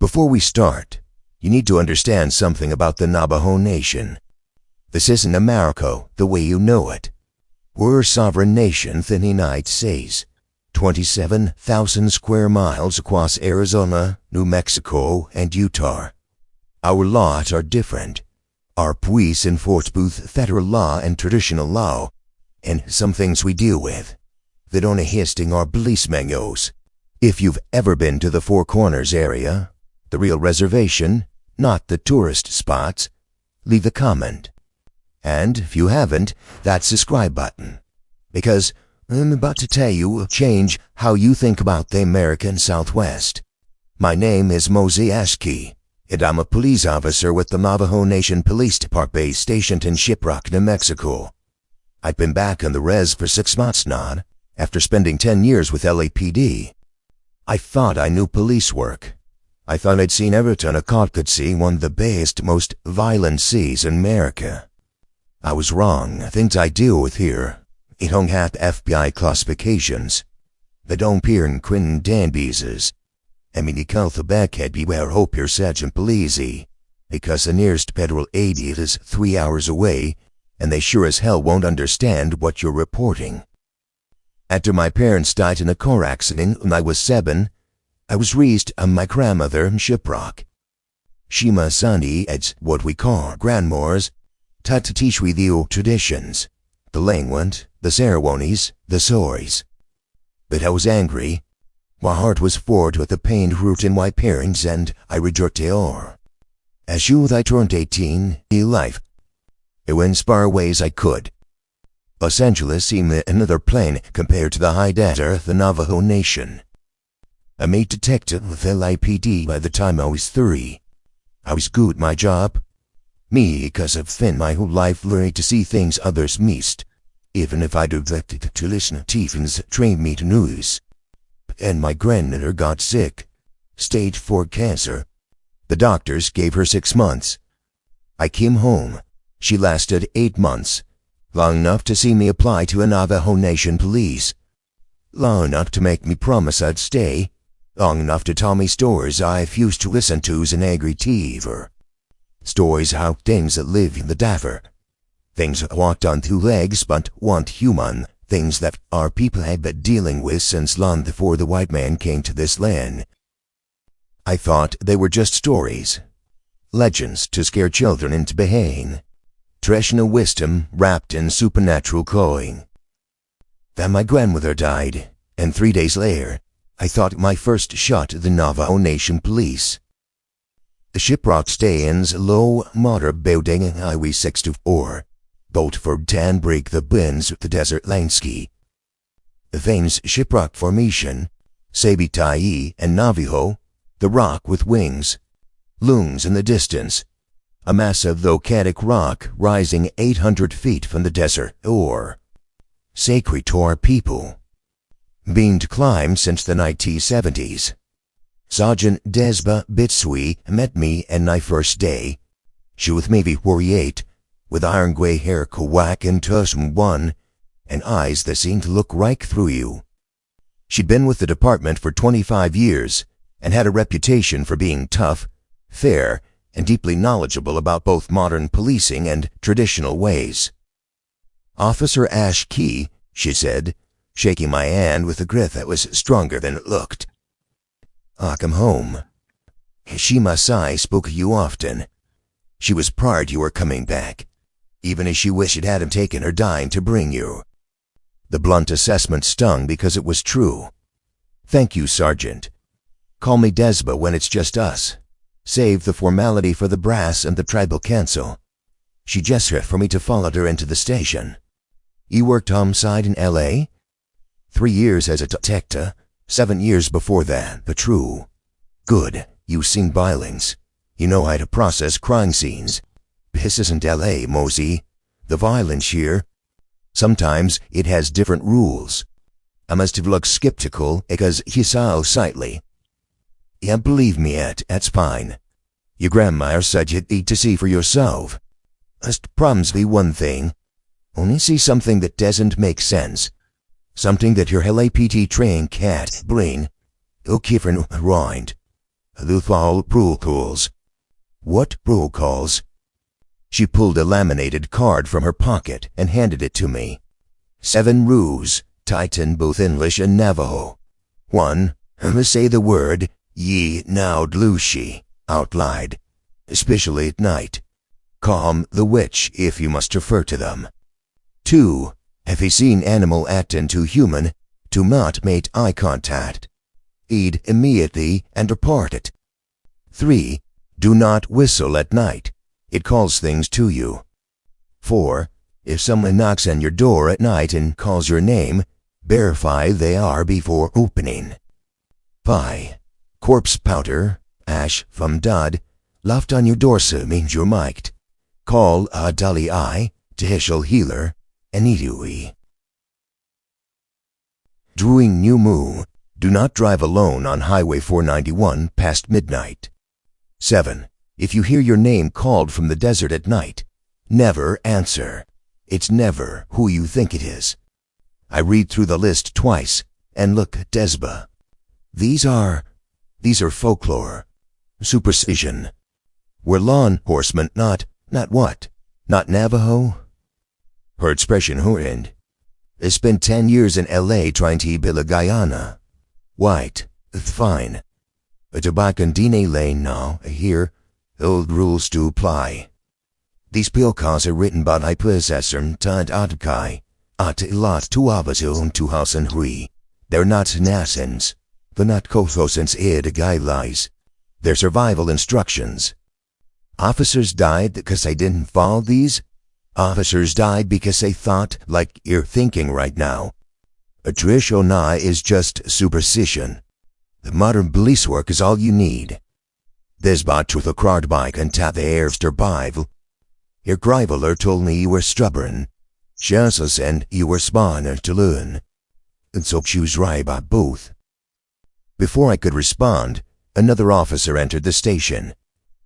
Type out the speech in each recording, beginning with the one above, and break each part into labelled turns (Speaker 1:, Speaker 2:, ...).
Speaker 1: Before we start, you need to understand something about the Navajo Nation. This isn't America the way you know it. We're a sovereign nation in the United States, 27,000 square miles across Arizona, New Mexico, and Utah. Our laws are different. Our police enforce both federal law and traditional law, and some things we deal with that don't exist in our police manuals. If you've ever been to the Four Corners area, the real reservation, not the tourist spots, leave a comment. And if you haven't, that subscribe button. Because I'm about to tell you will change how you think about the American Southwest. My name is Mosey Ashkey, and I'm a police officer with the Navajo Nation Police Department stationed in Shiprock, New Mexico. I've been back on the res for 6 months now, after spending 10 years with LAPD. I thought I knew police work. I thought I'd seen everything a cop could see, one of the biggest, most violent cities in America. I was wrong. Things I deal with here, it don't have FBI classifications. They don't appear in Quentin Danby's. I mean, you call the backhead beware hope your sergeant police, because the nearest federal agent is 3 hours away, and they sure as hell won't understand what you're reporting. After my parents died in a car accident when I was 7, I was raised by my grandmother in Shiprock. She my sonny as what we call grandmas, taught to teach we the old traditions, the language, the ceremonies, the stories. But I was angry. My heart was filled with the pain root in my parents, and I rejected all. As soon as I turned 18, life. It went as far away as I could. Los Angeles seemed another plane compared to the high data of the Navajo Nation. I made detective with LAPD by the time I was 30. I was good at my job. Me, because I've spent my whole life learning to see things others missed, even if I'd elected to listen to Tiffins trained me to news. And my granddaughter got sick, stage 4 cancer. The doctors gave her 6 months. I came home. She lasted 8 months. Long enough to see me apply to a Navajo Nation police. Long enough to make me promise I'd stay. Long enough to tell me stories I refused to listen to as an angry teenager. Stories how things that live in the Daffer. Things that walked on 2 legs but weren't human. Things that our people had been dealing with since long before the white man came to this land. I thought they were just stories. Legends to scare children into behaving. Traditional wisdom wrapped in supernatural clothing. Then my grandmother died, and 3 days later, I thought my first shot at the Navajo Nation police. The Shiprock stands low, modern building in Highway 64, built for 10 break the winds of the desert landscape. The famous Shiprock Formation, Sabitai and Navajo, the rock with wings, looms in the distance. A massive volcanic rock rising 800 feet from the desert, or sacred to our people. Being climbed since the 1970s. Sergeant Desba Bitsui met me on my first day. She was maybe 48, with iron gray hair kawak and tussum one, and eyes that seemed to look right through you. She'd been with the department for 25 years, and had a reputation for being tough, fair, and deeply knowledgeable about both modern policing and traditional ways. Officer Ash Key, she said, shaking my hand with a grip that was stronger than it looked. I come home. She Masai spoke of you often. She was proud you were coming back, even as she wished it hadn't taken her dying to bring you. The blunt assessment stung because it was true. Thank you, Sergeant. Call me Desba when it's just us. Save the formality for the brass and the tribal council. She gestured for me to follow her into the station. You worked homicide in L.A.? 3 years as a detective, 7 years before that, but true. Good, you've seen violence. You know how to process crime scenes. This isn't L.A., Mosey. The violence here, sometimes it has different rules. I must have looked skeptical because he saw slightly. Yeah, believe me, Ed, that's fine. Your grandma said you'd need to see for yourself. Must promise me one thing. Only see something that doesn't make sense. Something that your LAPD trained can't bring. You'll keep her around. The fall protocols. What protocols? She pulled a laminated card from her pocket and handed it to me. 7 rules, Titan both English and Navajo. 1. Say the word, ye now dlushi, out loud, especially at night. Calm the witch if you must refer to them. 2. Have you seen animal acting to human, do not make eye contact. Eat immediately and report it. 3. Do not whistle at night. It calls things to you. 4. If someone knocks on your door at night and calls your name, verify they are before opening. 5. Corpse powder, ash from dead, left on your doorsill means you're mic'd. Call a Dali Eye, Tehishal Healer, and Idui. During new moon, do not drive alone on Highway 491 past midnight. 7. If you hear your name called from the desert at night, never answer. It's never who you think it is. I read through the list twice and look at Desba. These are folklore, superstition. We're law enforcement, not what? Not Navajo? Her expression horrid. I spent 10 years in L.A. trying to build a Guyana. White, fine. A Tabacandine lane now, here, old rules do apply. These pilkas are written by my predecessor, Tad Adkai, at lot 2003. They're not nascents. They're not kothosens guidelines. They're survival instructions. Officers died because they didn't follow these. Officers died because they thought like you're thinking right now. Attrition is just superstition. The modern police work is all you need. This bot with a crowd bike and tap the air survival. Your Griveler told me you were stubborn. Chances and you were smarter to learn. And so choose right by both. Before I could respond, another officer entered the station.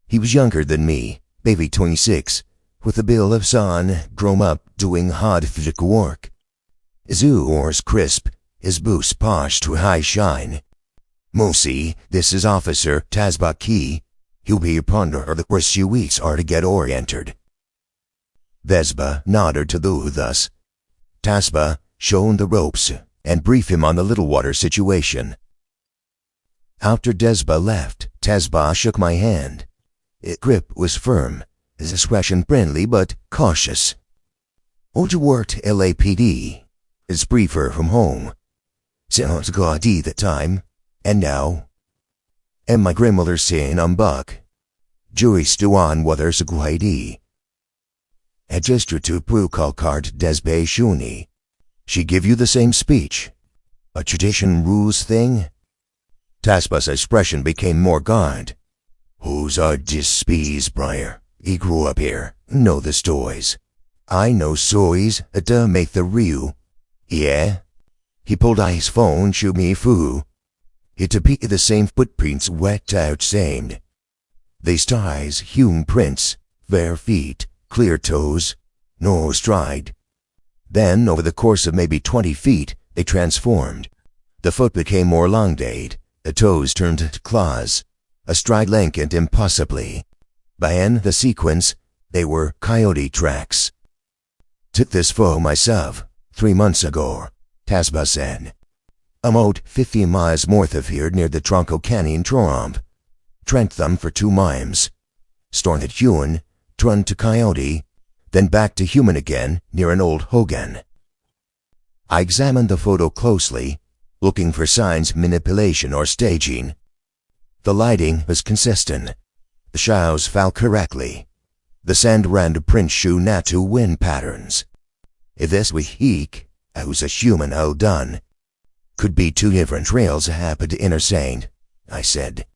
Speaker 1: He was younger than me, maybe 26, with a bill of son, grown up doing hard physical work. His oars crisp, his boots polished to high shine. Mosi, this is Officer Tazbaki. He'll be your partner the first few weeks are to get oriented. Vespa nodded to thus. Tasba showed the ropes and briefed him on the Little Water situation. After Desba left, Tasba shook my hand. Its grip was firm, his expression friendly but cautious. Old worked LAPD. It's briefer from home. Sounds gaudy the time. And now? And my grandmother saying I'm buck. Jury stew on whether's a guide. A gesture to protocol card Desbe Shuni. She give you the same speech. A tradition rules thing? Tasba's expression became more guard. Who's our dispies, Briar? He grew up here. Know the stories. I know stories that make the real. Yeah? He pulled out his phone, showed me foo. It appeared the same footprints wet out same. They styles, human prints, bare feet, clear toes, no stride. Then, over the course of maybe 20 feet, they transformed. The foot became more elongated, the toes turned to claws, a stride lengthened impossibly. By end the sequence, they were coyote tracks. Took this photo myself, 3 months ago, Tasba said. I'm out 15 miles north of here near the Tronco Canyon Tromp. Tramped them for 2 miles. Started at human, turned to coyote, then back to human again near an old Hogan. I examined the photo closely, looking for signs of manipulation or staging. The lighting was consistent. The shadows fell correctly. The sand ran to print shoe natu wind patterns. If this was Heek, I was a human all done. Could be 2 different trails happened to intersect, I said.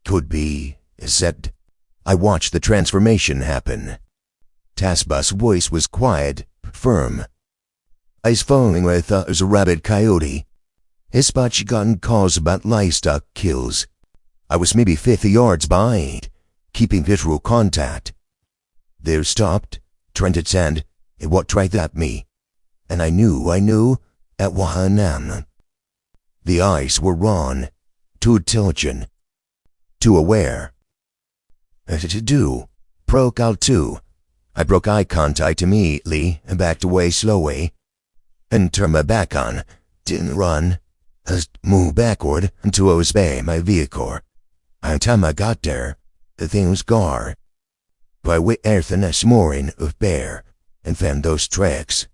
Speaker 1: Could be, said. I watched the transformation happen. Tasba's voice was quiet, firm. I was following what I thought was a rabid coyote. His spot she gotten calls about livestock kills. I was maybe 50 yards behind, keeping visual contact. They stopped, turned its hand, and walked right at me. And I knew, at Wahanam. The eyes were wrong, too intelligent. too aware. To do. Broke out too. I broke eye contact immediately and backed away slowly. And turned my back on. Didn't run. Just moved backward until I was by my vehicle. By the time I got there, the thing was gone. But I went everything this morning of bear and found those tracks.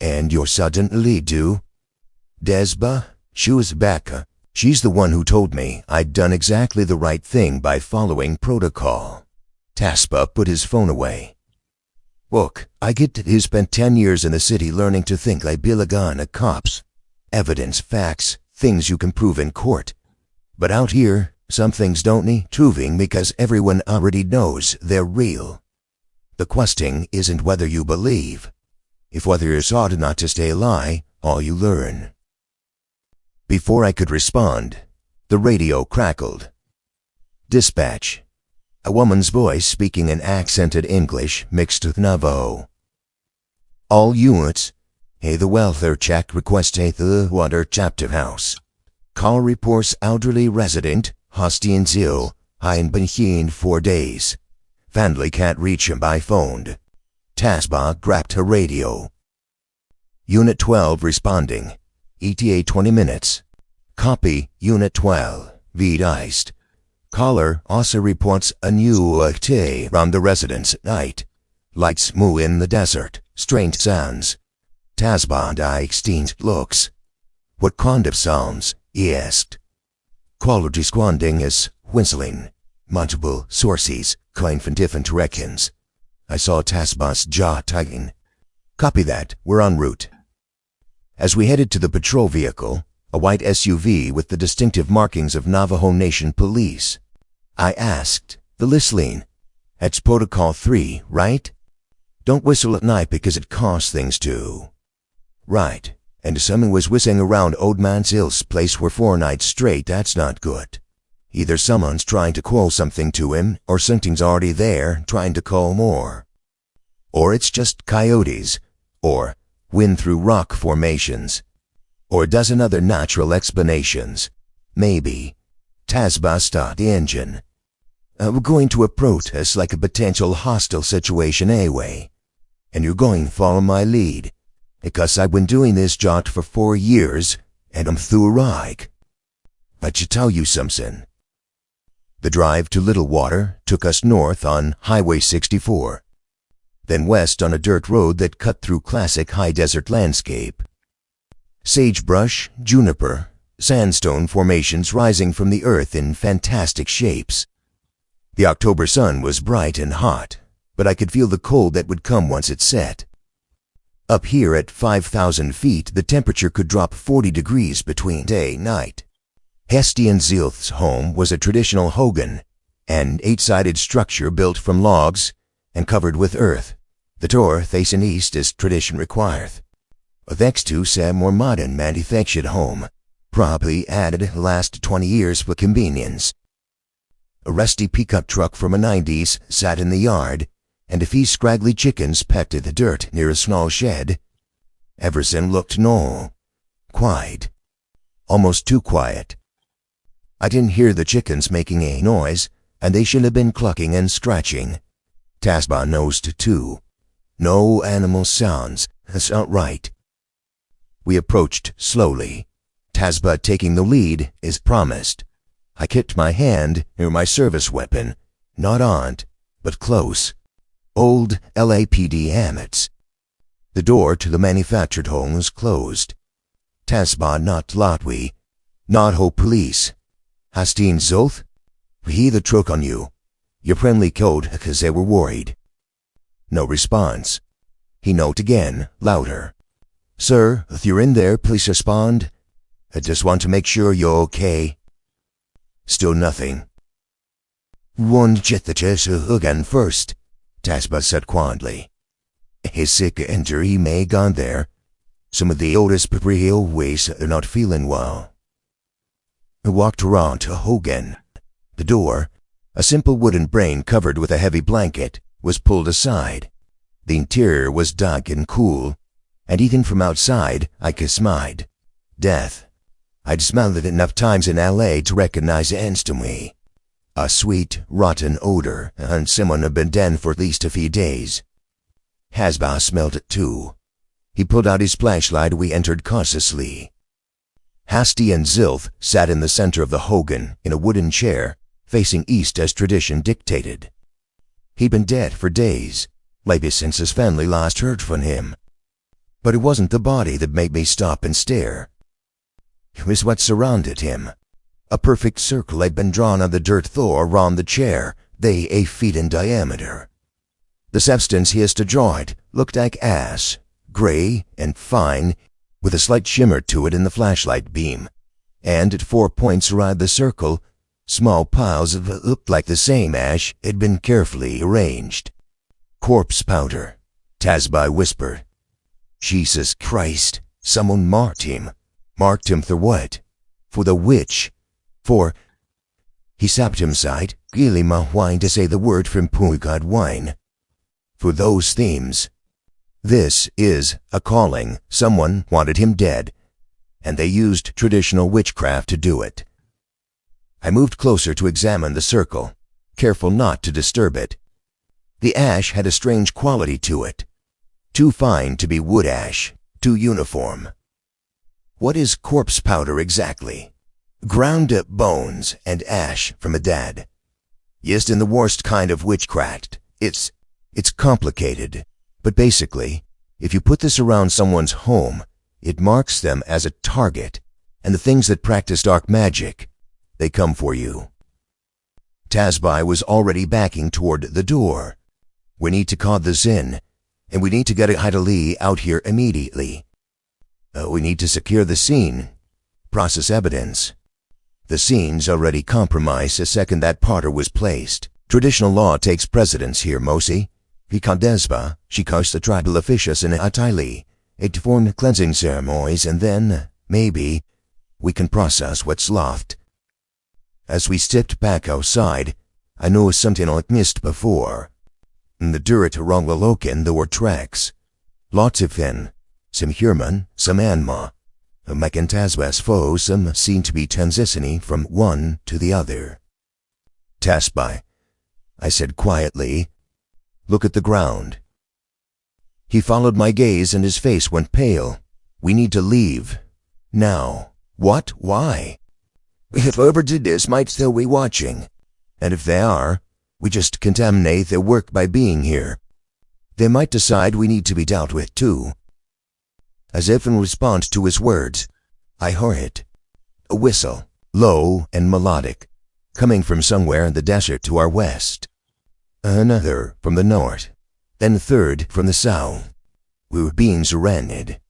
Speaker 1: And you're suddenly do? Desba? She was Becca. She's the one who told me I'd done exactly the right thing by following protocol. Taspa put his phone away. Look, I get that he spent 10 years in the city learning to think like Bilagana cops. Evidence, facts, things you can prove in court. But out here, some things don't need proving because everyone already knows they're real. The question isn't whether you believe. If whether you're sought not to stay a lie, all you learn. Before I could respond, the radio crackled. Dispatch. A woman's voice speaking in accented English mixed with Navajo. All units. Hey, the welfare check request at the water chapter house. Call reports elderly resident, Hostien Zil, Hein been here in 4 days. Family can't reach him by phone. Tasba grabbed her radio. Unit 12 responding. ETA 20 minutes. Copy, Unit 12, Vid Eist. Caller also reports a new activity around the residence at night. Lights move in the desert, strange sounds. Tasba and I exchanged looks. What kind of sounds? He asked. Caller responding is whistling. Multiple sources, coming from different directions. I saw Tasba's jaw tighten. Copy that, we're en route. As we headed to the patrol vehicle, a white SUV with the distinctive markings of Navajo Nation police, I asked, the listening, that's Protocol 3, right? Don't whistle at night because it costs things to. Right, and if someone was whistling around Old Man Zill's place for 4 nights straight, that's not good. Either someone's trying to call something to him, or something's already there trying to call more. Or it's just coyotes, or wind through rock formations, or a dozen other natural explanations. Maybe. Tasba start the engine. We're going to a protest like a potential hostile situation anyway. And you're going to follow my lead. Because I've been doing this job for 4 years, and I'm through right. But to tell you something. The drive to Little Water took us north on Highway 64. Then west on a dirt road that cut through classic high desert landscape. Sagebrush, juniper, sandstone formations rising from the earth in fantastic shapes. The October sun was bright and hot, but I could feel the cold that would come once it set. Up here at 5,000 feet, the temperature could drop 40 degrees between day and night. Hostien Zilth's home was a traditional hogan, an 8-sided structure built from logs and covered with earth. The door facing east as tradition requires. Next to a more modern manufactured home, probably added the last 20 years for convenience. A rusty pickup truck from the 90s sat in the yard, and a few scraggly chickens pecked at the dirt near a small shed. Everson looked normal. Quiet. Almost too quiet. I didn't hear the chickens making a noise, and they should have been clucking and scratching. Tasba nosed too. No animal sounds. That's not right. We approached slowly, Tasba taking the lead as promised. I kept my hand near my service weapon, not on, but close. Old LAPD hammets. The door to the manufactured home was closed. Tasba not Lotwe, not ho police. Hostien Zilth? He the truck on you. Your friendly code because they were worried. No response. He note again, louder. Sir, if you're in there, please respond. I just want to make sure you're okay. Still nothing. One jet the chest again first, Tasba said quietly. His sick injury may gone there. Some of the oldest railways are not feeling well. I walked around to Hogan. The door, a simple wooden frame covered with a heavy blanket, was pulled aside. The interior was dark and cool, and even from outside I could smell death. I'd smelled it enough times in L.A. to recognize it instantly. A sweet, rotten odor, and someone had been dead for at least a few days. Hasba smelled it too. He pulled out his flashlight. We entered cautiously. Hasty and Zilth sat in the center of the hogan in a wooden chair, facing east as tradition dictated. He'd been dead for days, maybe since his family last heard from him. But it wasn't the body that made me stop and stare. It was what surrounded him. A perfect circle had been drawn on the dirt floor around the chair, they 8 feet in diameter. The substance he used to draw it looked like ash, gray and fine, with a slight shimmer to it in the flashlight beam. And at 4 points around the circle, small piles of what looked like the same ash had been carefully arranged. Corpse powder, Tazbai whispered. Jesus Christ, someone marked him. Marked him for what? For the witch. For... He sapped himself, Gilima whined to say the word from Puigad wine. For those themes. This is a calling. Someone wanted him dead, and they used traditional witchcraft to do it. I moved closer to examine the circle, careful not to disturb it. The ash had a strange quality to it. Too fine to be wood ash, too uniform. What is corpse powder exactly? Ground up bones and ash from a dead. Used in the worst kind of witchcraft. It's complicated, but basically, if you put this around someone's home, it marks them as a target, and the things that practice dark magic, they come for you. Tazbai was already backing toward the door. We need to call this in, and we need to get Idali out here immediately. We need to secure the scene, process evidence. The scene's already compromised the second that Potter was placed. Traditional law takes precedence here, Mosi. Vikandesba, she coached the tribal officials in Atali. It formed cleansing ceremonies, and then, maybe, we can process what's left. As we stepped back outside, I noticed something I'd missed before. In the dirt around the Loken there were tracks. Lots of them. Some human, some Anma. Macantasba's foes, some seemed to be transitioning from one to the other. Tasbai, I said quietly, look at the ground. He followed my gaze and his face went pale. We need to leave. Now. What? Why? Whoever did this might still be watching. And if they are, we just contaminate their work by being here. They might decide we need to be dealt with too. As if in response to his words, I heard it. A whistle, low and melodic, coming from somewhere in the desert to our west. Another from the north, then a third from the south. We were being surrounded.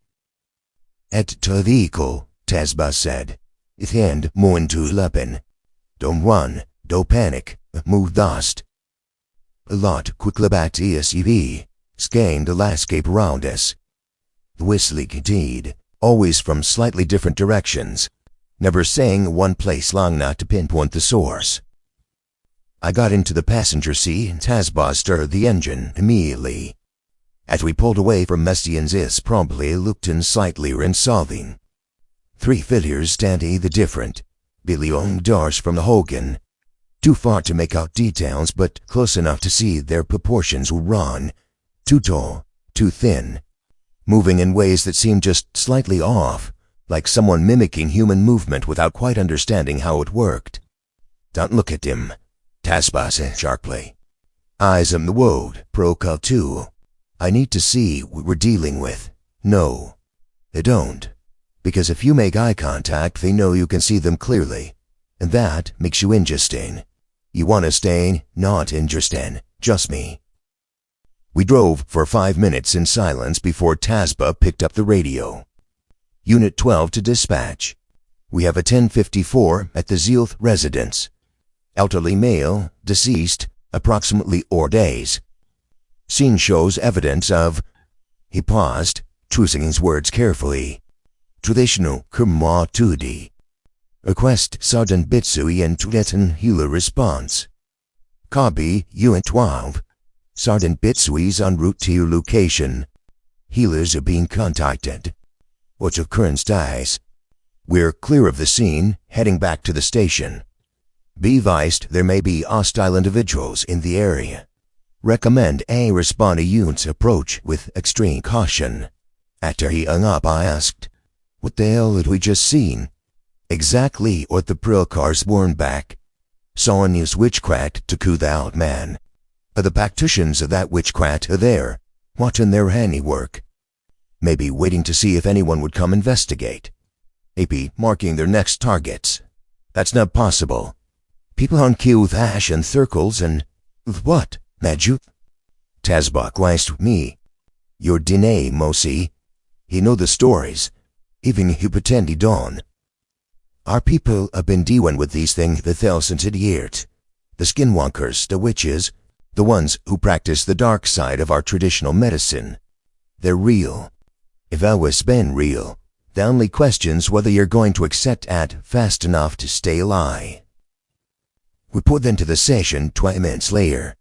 Speaker 1: At Taviko, Tazba said, his hand moving to weapon. Don't run, don't panic, move dust. A lot quickly back to SUV, scanned the landscape around us. The whistling continued, always from slightly different directions, never staying in one place long enough to pinpoint the source. I got into the passenger seat and Tazba stirred the engine immediately. As we pulled away from Mestian's is promptly looked in slightly insolving. 3 figures standing the different, billowing doors from the Hogan. Too far to make out details, but close enough to see their proportions were wrong. Too tall, too thin. Moving in ways that seemed just slightly off, like someone mimicking human movement without quite understanding how it worked. Don't look at him, Tazba said sharply. Eyes on the road, Prokal too. I need to see what we're dealing with. No, they don't. Because if you make eye contact, they know you can see them clearly. And that makes you interesting. You want to stay not interesting, just me. We drove for 5 minutes in silence before Tazba picked up the radio. Unit 12 to dispatch. We have a 1054 at the Zealth residence. Elderly male, deceased, approximately 4 days. Scene shows evidence of... He paused, choosing his words carefully. Traditional Kurma Tudi. Request Sergeant Bitsui and Tibetan healer response. Copy, Unit 12. Sergeant Bitsui's en route to your location. Healers are being contacted. What's your current status? We're clear of the scene, heading back to the station. Be advised there may be hostile individuals in the area. Recommend a respond to unit's approach with extreme caution. After he hung up, I asked, "What the hell had we just seen?" "Exactly what the Prilkars warned back. Someone used witchcraft to coup the out man. But the practitioners of that witchcraft are there, watching their handiwork. Maybe waiting to see if anyone would come investigate. Maybe marking their next targets. That's not possible. People on cue with ash and circles and... What, Maju?" Tazbach glanced at me. "Your DNA, Mosi. He know the stories. Even you pretend he don't. Our people have been dealing with these things for thousands of years. The skinwalkers, the witches, the ones who practice the dark side of our traditional medicine. They're real. If always been real, the only question's whether you're going to accept that fast enough to stay alive." We put into the session 20 minutes later.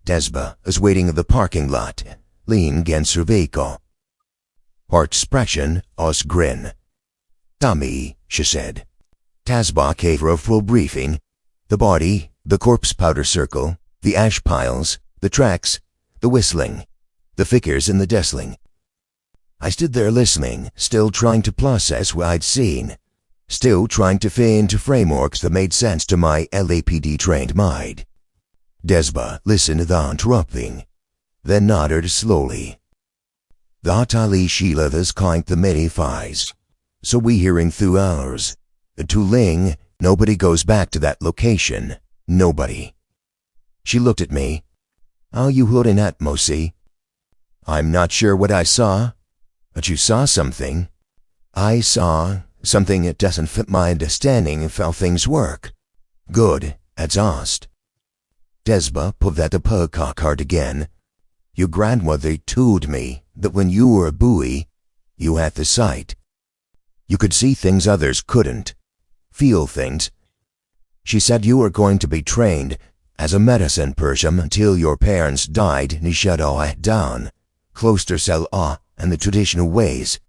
Speaker 1: Desba was waiting in the parking lot, leaning against her vehicle. Her expression was grin. "Tommy," she said. Tazbach gave her a full briefing. The body, the corpse powder circle, the ash piles, the tracks, the whistling, the figures in the destling. I stood there listening, still trying to process what I'd seen, still trying to fit into frameworks that made sense to my LAPD-trained mind. Desba listened without interrupting, then nodded slowly. "The Hatali Sheilathas clanked the many fies, so we hearing through ours. To Ling, nobody goes back to that location. Nobody." She looked at me. "How you holding at, Mosi?" "I'm not sure what I saw, but you saw something." "I saw something that doesn't fit my understanding of how things work." "Good, that's asked." Desba pulled at the Purcock card again. "Your grandmother told me that when you were a boy, you had the sight. You could see things others couldn't, feel things. She said you were going to be trained as a medicine person until your parents died and you shut all that down, closed yourself off and the traditional ways.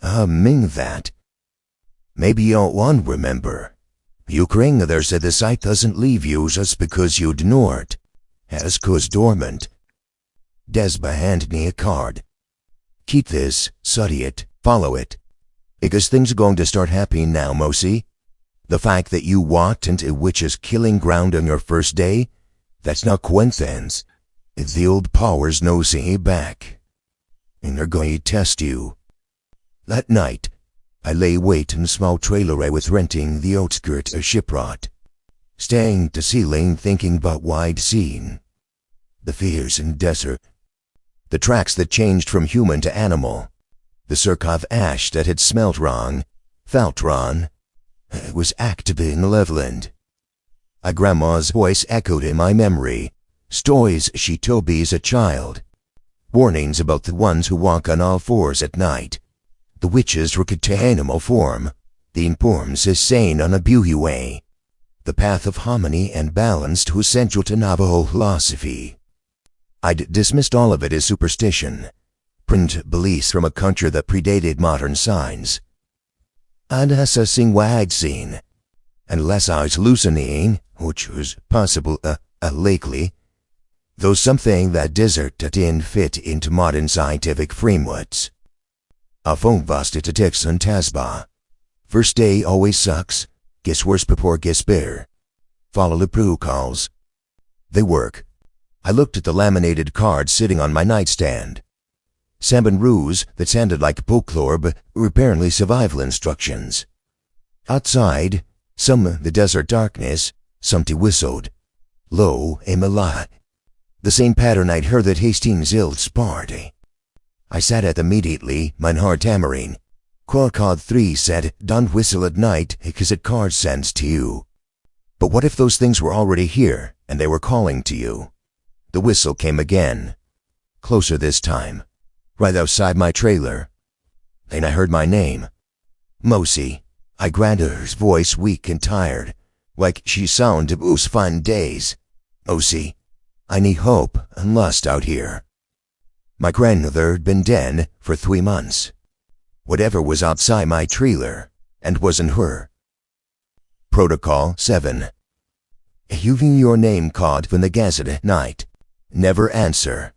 Speaker 1: Mean that. Maybe you don't want to remember. You grandmother said the sight doesn't leave you just because you ignore it. It goes dormant." Desba handed me a card. "Keep this, study it, follow it. Because things are going to start happening now, Mosi. The fact that you walked into a witch's killing ground on your first day, that's not coincidence. It's the old powers nosing you back. And they're going to test you." That night, I lay wait in a small trailer I was renting the outskirts of Shiprot, staring at the ceiling thinking about what I'd seen. The fears in the desert. The tracks that changed from human to animal. The circle of ash that had smelt wrong, felt wrong. It was actively malevolent. A grandma's voice echoed in my memory. Stories she told me as a child. Warnings about the ones who walk on all fours at night. The witches were to animal form. The informs is sane on a beauty way. The path of harmony and balance was central to Navajo philosophy. I'd dismissed all of it as superstition. Print beliefs from a culture that predated modern science. I'd assessing what I'd seen. Unless I was hallucinating, which was possible, likely, though something that desert that didn't fit into modern scientific frameworks. I phone busted to text on Tazbach. First day always sucks. Gets worse before it gets better. Follow the protocols. They work. I looked at the laminated cards sitting on my nightstand. Seven rules that sounded like folklore but were apparently survival instructions. Outside, some the desert darkness, something whistled. Low and melodic. The same pattern I'd heard at Hastings Hill's party. I sat up immediately, mine heart hammering. Card 3 said, "Don't whistle at night because it card sends to you." But what if those things were already here and they were calling to you? The whistle came again. Closer this time. Right outside my trailer. Then I heard my name. Mosi. I granted her voice weak and tired, like she sounded those fun days. Mosi. I need hope and lust out here. My grandmother had been dead for 3 months. Whatever was outside my trailer, and wasn't her. Protocol 7. Having your name called from the gazette at night. Never answer.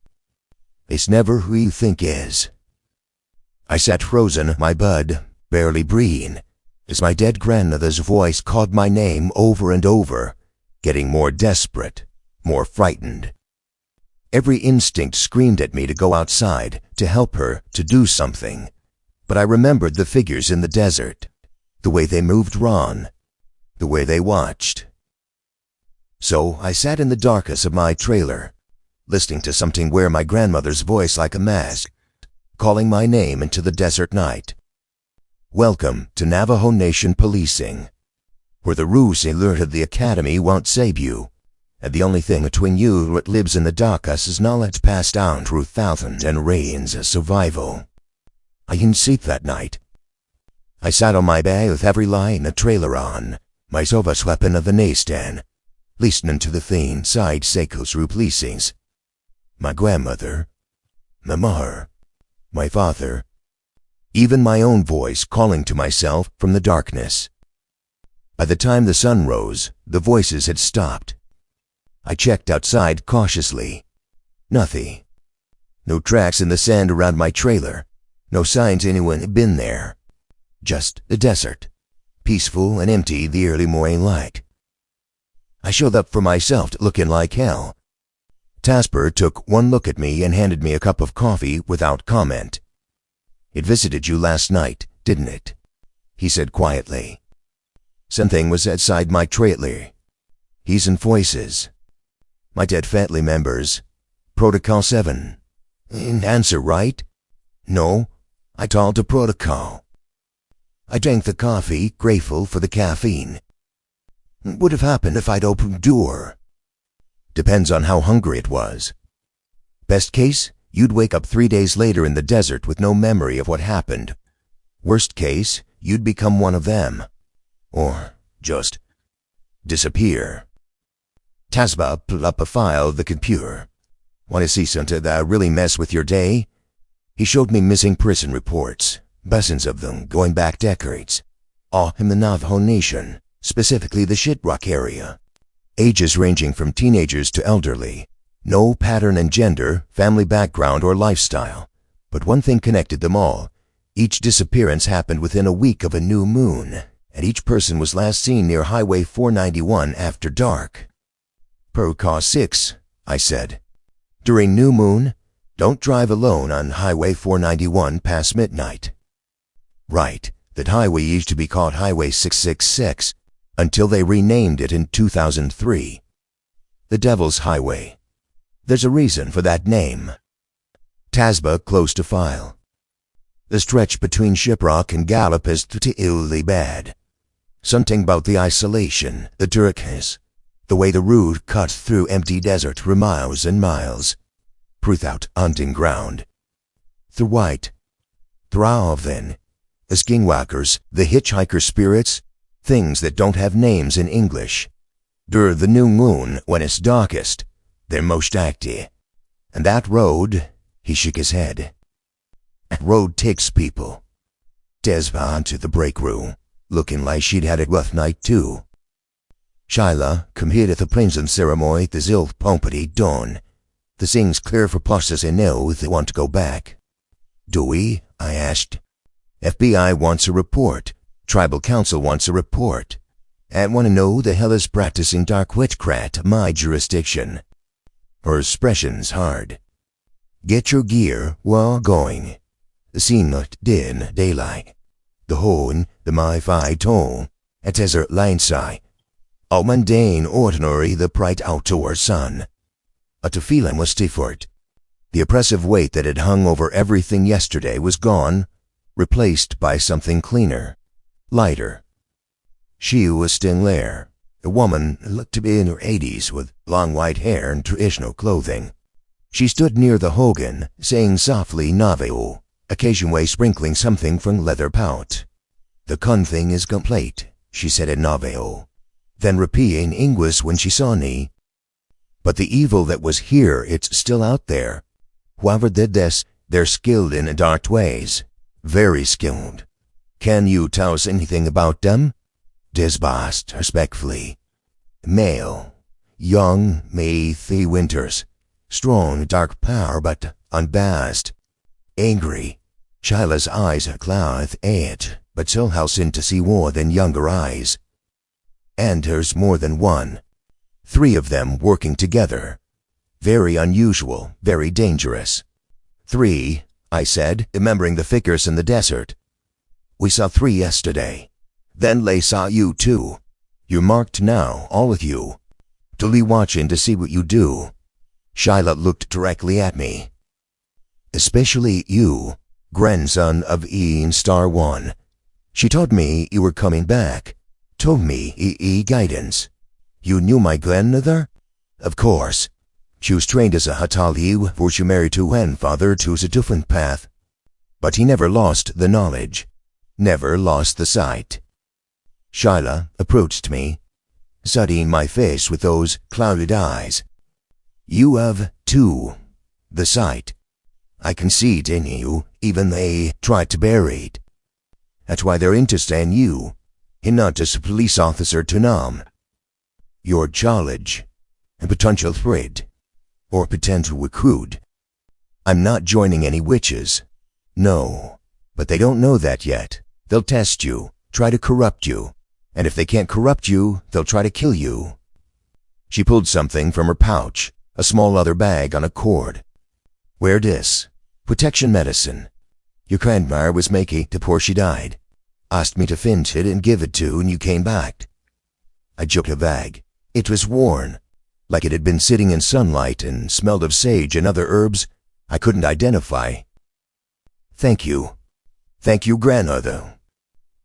Speaker 1: It's never who you think is. I sat frozen, my bud, barely breathing, as my dead grandmother's voice called my name over and over, getting more desperate, more frightened. Every instinct screamed at me to go outside, to help her, to do something. But I remembered the figures in the desert, the way they moved Ron, the way they watched. So I sat in the darkness of my trailer, listening to something wear my grandmother's voice like a mask, calling my name into the desert night. Welcome to Navajo Nation Policing, where the rules they learned at the academy won't save you, and the only thing between you and what lives in the darkness is knowledge passed down through thousands and reigns of survival. I didn't sleep that night. I sat on my bed with every lie in the trailer on, my sofa sweeping of the nightstand, listening to the thing side cycles through policings. My grandmother, my mother, my father, even my own voice calling to myself from the darkness. By the time the sun rose, the voices had stopped. I checked outside cautiously. Nothing. No tracks in the sand around my trailer. No signs anyone had been there. Just the desert, peaceful and empty the early morning light. I showed up for myself looking like hell. Tasper took one look at me and handed me a cup of coffee without comment. It visited you last night, didn't it? He said quietly. Something was outside my trailer. He's in voices. My dead family members. Protocol 7. An answer, right? No, I told the protocol. I drank the coffee, grateful for the caffeine. What would have happened if I'd opened the door? Depends on how hungry it was. Best case, you'd wake up 3 days later in the desert with no memory of what happened. Worst case, you'd become one of them. Or just disappear. Tasba pulled up a file of the computer. Want to see something that really mess with your day? He showed me missing prison reports, dozens of them going back decades. All in the Navajo Nation, specifically the Shiprock area. Ages ranging from teenagers to elderly. No pattern in gender, family background, or lifestyle. But one thing connected them all. Each disappearance happened within a week of a new moon, and each person was last seen near Highway 491 after dark. Protocol 6, I said. During new moon, don't drive alone on Highway 491 past midnight. Right, that highway used to be called Highway 666, until they renamed it in 2003. The Devil's Highway. There's a reason for that name. Tasba closed a file. The stretch between Shiprock and Gallup is particularly bad. Something about the isolation, the darkness, the way the route cuts through empty desert for miles and miles, without hunting ground. The white, through then, the skinwalkers, the hitchhiker spirits, things that don't have names in English. Dur the new moon, when it's darkest, they're most active. And that road, he shook his head. That road takes people. Tesba onto the break room, looking like she'd had a rough night too. Shyla come here to the prison ceremony the Zilf Pompity dawn. The thing's clear for pluses and know if they want to go back. Do we? I asked. FBI wants a report. Tribal Council wants a report. And want to know the hell is practicing dark witchcraft my jurisdiction. Her expression's hard. Get your gear, we're going. The scene looked dim, daylight. The horn, the mi-fi tone, a desert landside. All mundane, ordinary, the bright outdoor sun. But the feeling was different. The oppressive weight that had hung over everything yesterday was gone, replaced by something cleaner, lighter. She was still there, a woman who looked to be in her 80s with long white hair and traditional clothing. She stood near the Hogan, saying softly Navajo, occasionally sprinkling something from leather pouch. The con thing is complete, she said in Navajo, then repeating English when she saw me. But the evil that was here, it's still out there. Whoever did this, they're skilled in dark ways. Very skilled. Can you tell us anything about them? Disbast respectfully. Male, young May 3 winters, strong dark power but unbalanced, angry. Shyla's eyes cloud it, but somehow seem to see more than younger eyes. And there's more than one. 3 of them working together. Very unusual, very dangerous. 3, I said, remembering the figures in the desert. We saw 3 yesterday. Then they saw you too. You're marked now, all of you. To be watching to see what you do. Shyla looked directly at me. Especially you, grandson of Ian Star One. She told me you were coming back. Told me guidance. You knew my grandmother? Of course. She was trained as a Hatali before she married to grandfather chose a different path. But he never lost the knowledge. Never lost the sight. Shyla approached me, studying my face with those clouded eyes. You have, too, the sight. I can see it in you, even they tried to bury it. That's why they're interested in you, and not just a police officer to numb. Your knowledge, a potential threat, or potential recruit. I'm not joining any witches. No, but they don't know that yet. They'll test you, try to corrupt you, and if they can't corrupt you, they'll try to kill you. She pulled something from her pouch, a small leather bag on a cord. Wear this. Protection medicine. Your grandmother was making it before she died. Asked me to finish it and give it to, and you came back. I took the bag. It was worn, like it had been sitting in sunlight and smelled of sage and other herbs I couldn't identify. Thank you. Thank you, grandmother.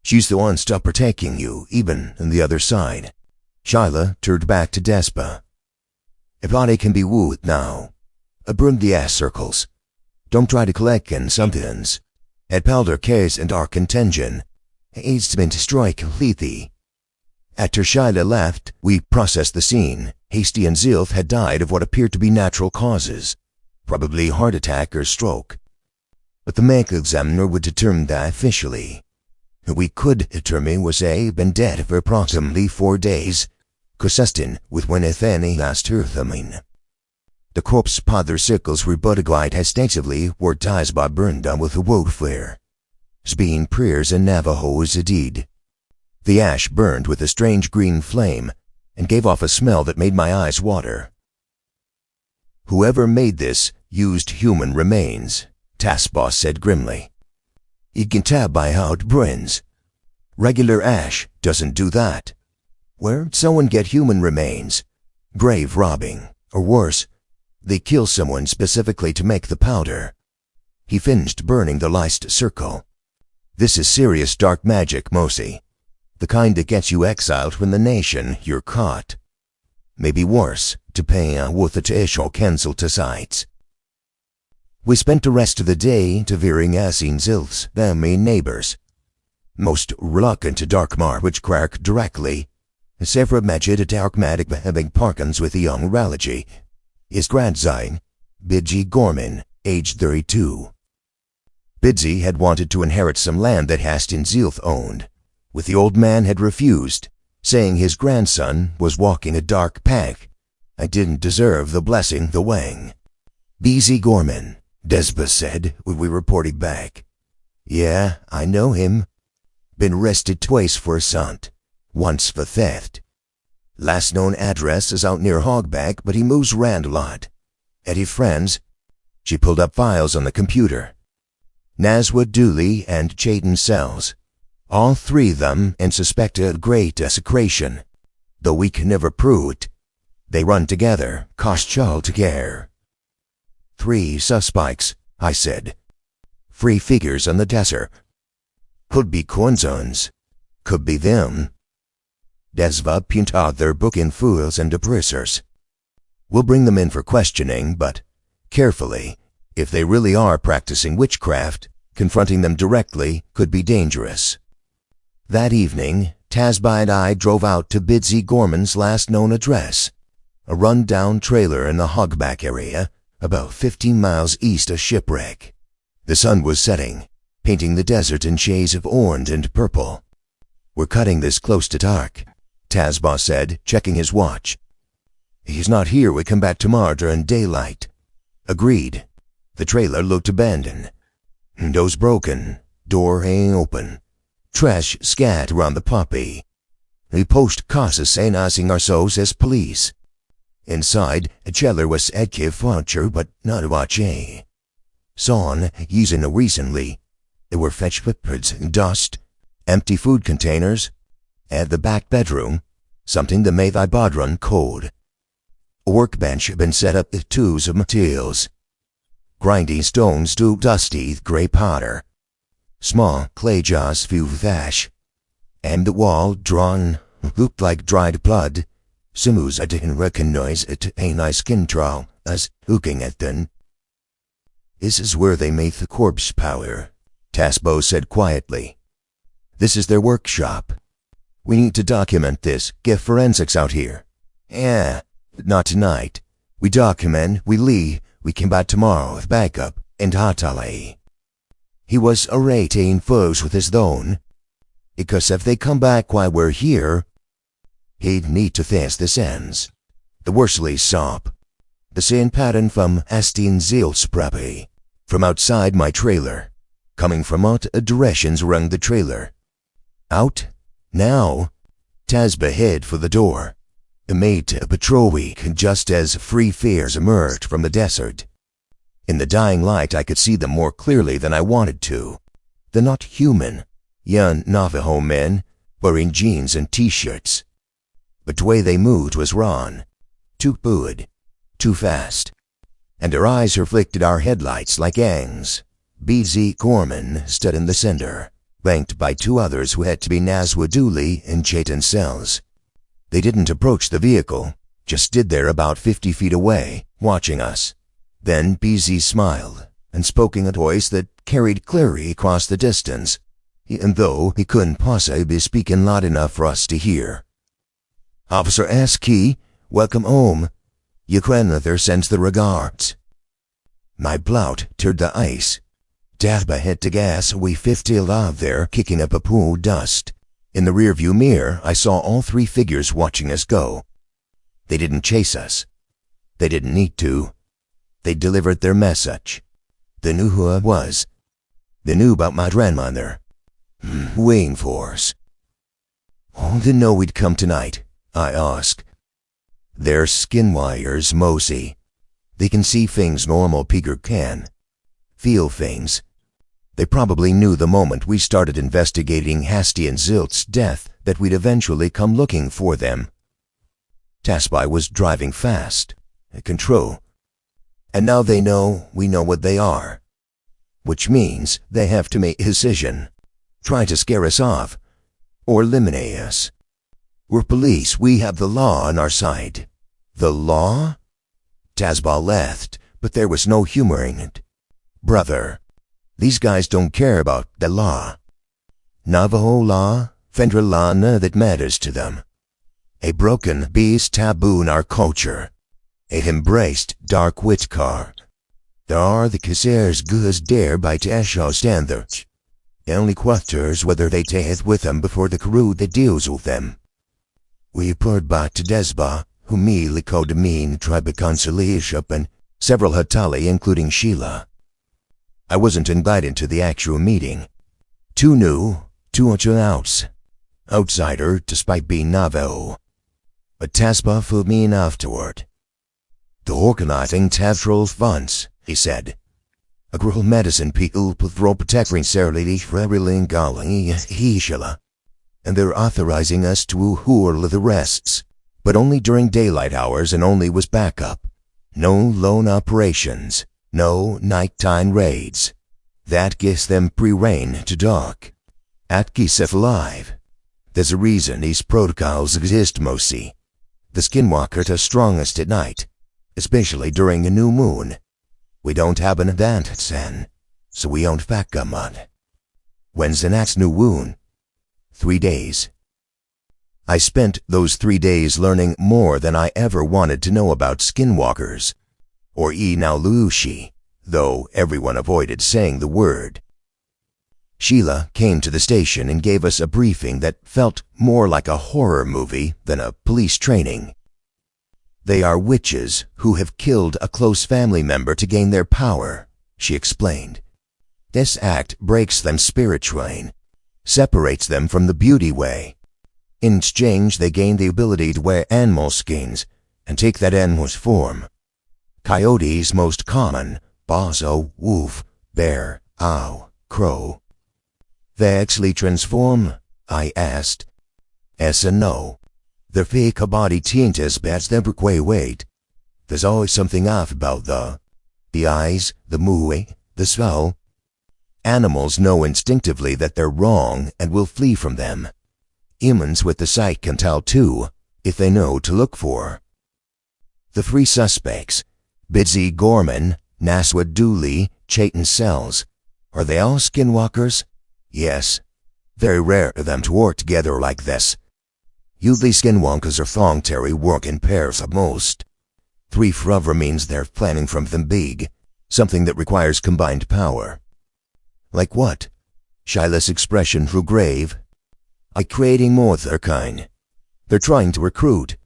Speaker 1: She's the one still protecting you, even on the other side. Shyla turned back to Despa. A body can be wooed now. Burn the ass circles. Don't try to collect in somethings. At Powder Case and our contention. It's been destroyed completely. After Shyla left, we processed the scene. Hasty and Zilf had died of what appeared to be natural causes. Probably heart attack or stroke. But the medical examiner would determine that officially. We could determine was been dead for approximately 4 days, consistent with when Athene last heard them. The corpse powder circles were butterglide extensively were ties by burned down with a wood flare. Being prayers in Navajo is a deed. The ash burned with a strange green flame and gave off a smell that made my eyes water. Whoever made this used human remains, Task Boss said grimly. You can tell by how it burns. Regular ash doesn't do that. Where'd someone get human remains? Grave robbing, or worse, they kill someone specifically to make the powder. He finished burning the last circle. This is serious dark magic, Mosi. The kind that gets you exiled from the nation you're caught. Maybe worse, to pay with the issue cancel to sites. We spent the rest of the day devouring Asin Zilf's, their main neighbors. Most reluctant to Darkmar witchcraft directly. Several mentioned a darkmatic having Parkins with a young ralligy. His grandson, Bidji Gorman, aged 32. Bidzi had wanted to inherit some land that Hastin Zilf owned, but the old man had refused, saying his grandson was walking a dark path. I didn't deserve the blessing the Wang. B.Z. Gorman, Despa said when we reported back. Yeah, I know him. Been arrested twice for assault, once for theft. Last known address is out near Hogback, but he moves around a lot. Eddie friends. She pulled up files on the computer. Nazwa Dooley and Chayton Sells. All 3 of them and suspected great desecration. Though we can never prove it. They run together, cost child to care. 3 suspects, I said. 3 figures on the desert. Could be coinzones. Could be them. Desva pinted their book in fools and oppressors. We'll bring them in for questioning, but carefully. If they really are practicing witchcraft, confronting them directly could be dangerous. That evening, Tazba and I drove out to Bidzi Gorman's last known address, a run-down trailer in the Hogback area, about 15 miles east of Shipwreck. The sun was setting, painting the desert in shades of orange and purple. We're cutting this close to dark, Tazba said, checking his watch. He's not here. We come back tomorrow during daylight. Agreed. The trailer looked abandoned. Doors broken. Door ain't open. Trash scat around the puppy. We post cases saying asking ourselves as police. Inside, a cellar was edgy furniture, but not watching. Sawn, using it recently. There were fetch whippers, dust, empty food containers, and the back bedroom, something that made thy bod run cold. A workbench had been set up with tubes of materials. Grinding stones to dusty grey powder. Small clay jars filled with ash. And the wall, drawn, looked like dried blood. Simus I didn't recognize it ain't I skin trial as looking at them. This is where they make the corpse powder, Tasbo said quietly. This is their workshop. We need to document this, get forensics out here. Yeah, but not tonight. We document, we leave, we come back tomorrow with backup, and Hatale. He was orating first with his own, because if they come back while we're here, he'd need to face this ends. The Worsley sob. The same pattern from Astin Zil's property. From outside my trailer. Coming from out directions around the trailer. Out? Now? Tasba head for the door. Made a patrol week just as free fares emerged from the desert. In the dying light I could see them more clearly than I wanted to. They're not human. Young Navajo men, wearing jeans and t-shirts. But the way they moved was wrong. Too good. Too fast. And their eyes reflected our headlights like Ang's. B.Z. Gorman stood in the center, flanked by two others who had to be Nazwa Dooley and Chayton Sells. They didn't approach the vehicle, just stood there about 50 feet away, watching us. Then B.Z. smiled, and spoke in a voice that carried clearly across the distance, even though he couldn't possibly be speaking loud enough for us to hear. Officer S. Key, welcome home. Your grandmother sends the regards. My blout turned the ice. Tasba hit the gas, we 50 out there, kicking up a pool of dust. In the rearview mirror, I saw all three figures watching us go. They didn't chase us. They didn't need to. They delivered their message. They knew who I was. They knew about my grandmother. Waiting for us. Oh, they know we'd come tonight, I asked. They're skinwires, Mosey. They can see things normal Peter can. Feel things. They probably knew the moment we started investigating Hasty and Zilt's death that we'd eventually come looking for them. Tasby was driving fast, at control. And now they know we know what they are. Which means they have to make a decision. Try to scare us off, or eliminate us. We're police, we have the law on our side. The law? Tasba laughed, but there was no humor in it. Brother, these guys don't care about the law. Navajo law, federal law, none that matters to them. A broken beast taboo in our culture. It embraced dark wit car. There are the Casares goods dare by Tashaw standards. The only questions whether they take it with them before the crew that deals with them. We poured back to Desba, who immediately called the mean tribe of conciliation and several Hatali, including Sheila. I wasn't invited to the actual meeting. Too new, too much an outsider despite being Navajo. But Tasba fooled me in afterward. The organizing Tavtrol funds, he said. A girl medicine people patrol protecting Sarali Frereling Galing Hishila. And they're authorizing us to hurl the rests, but only during daylight hours and only was backup. No lone operations, no nighttime raids. That gives them pre-rain to dark. That keeps us alive. There's a reason these protocols exist, Mosi. The skinwalkers are strongest at night, especially during a new moon. We don't have an advantage then, so we don't back up on. When's the next new moon? 3 days. I spent those 3 days learning more than I ever wanted to know about skinwalkers, or Inalushi, though everyone avoided saying the word. Sheila came to the station and gave us a briefing that felt more like a horror movie than a police training. They are witches who have killed a close family member to gain their power, she explained. This act breaks them spiritually, separates them from the beauty way. In exchange, they gain the ability to wear animal skins and take that animal's form. Coyotes most common, bozo, wolf, bear, owl, crow. They actually transform? I asked. Yes and no. The fake body changes but never quite wait. There's always something off about the eyes, the mooey, the smell. Animals know instinctively that they're wrong and will flee from them. Humans with the sight can tell too, if they know to look for. The three suspects, Bidsy Gorman, Naswa Dooley, Chayton Sells, are they all skinwalkers? Yes. Very rare of them to work together like this. Usually skinwalkers are voluntary work in pairs at most. 3 forever means they're planning something big, something that requires combined power. Like what? Shyla's expression grew grave. Creating more of their kind. They're trying to recruit.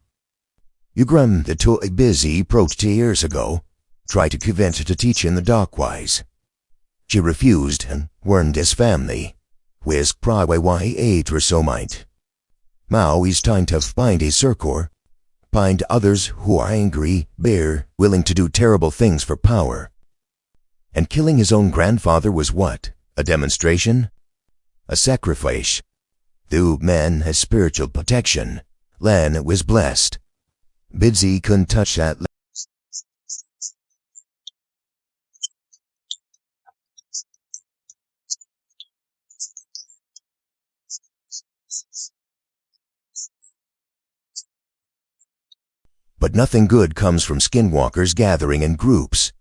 Speaker 1: Ugram the too busy approached 2 years ago, tried to convince her to teach in the darkwise. She refused and warned his family, with probably why he ate her so might. Now he's trying to find a circle, find others who are angry, bitter, willing to do terrible things for power. And killing his own grandfather was what? A demonstration? A sacrifice. The man has spiritual protection. Len was blessed. Bidsy couldn't touch that. But nothing good comes from skinwalkers gathering in groups.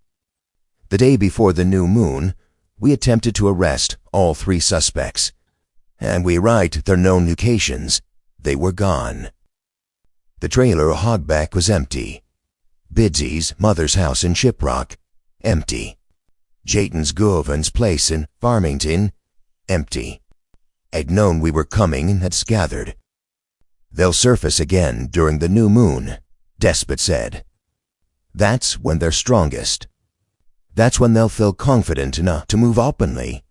Speaker 1: The day before the new moon, we attempted to arrest all 3 suspects, and we arrived at their known locations. They were gone. The trailer hogback was empty. Bidsy's mother's house in Shiprock, empty. Jayton's Govan's place in Farmington, empty. I'd known we were coming and had scattered. They'll surface again during the new moon, Despot said. That's when they're strongest. That's when they'll feel confident enough to move openly.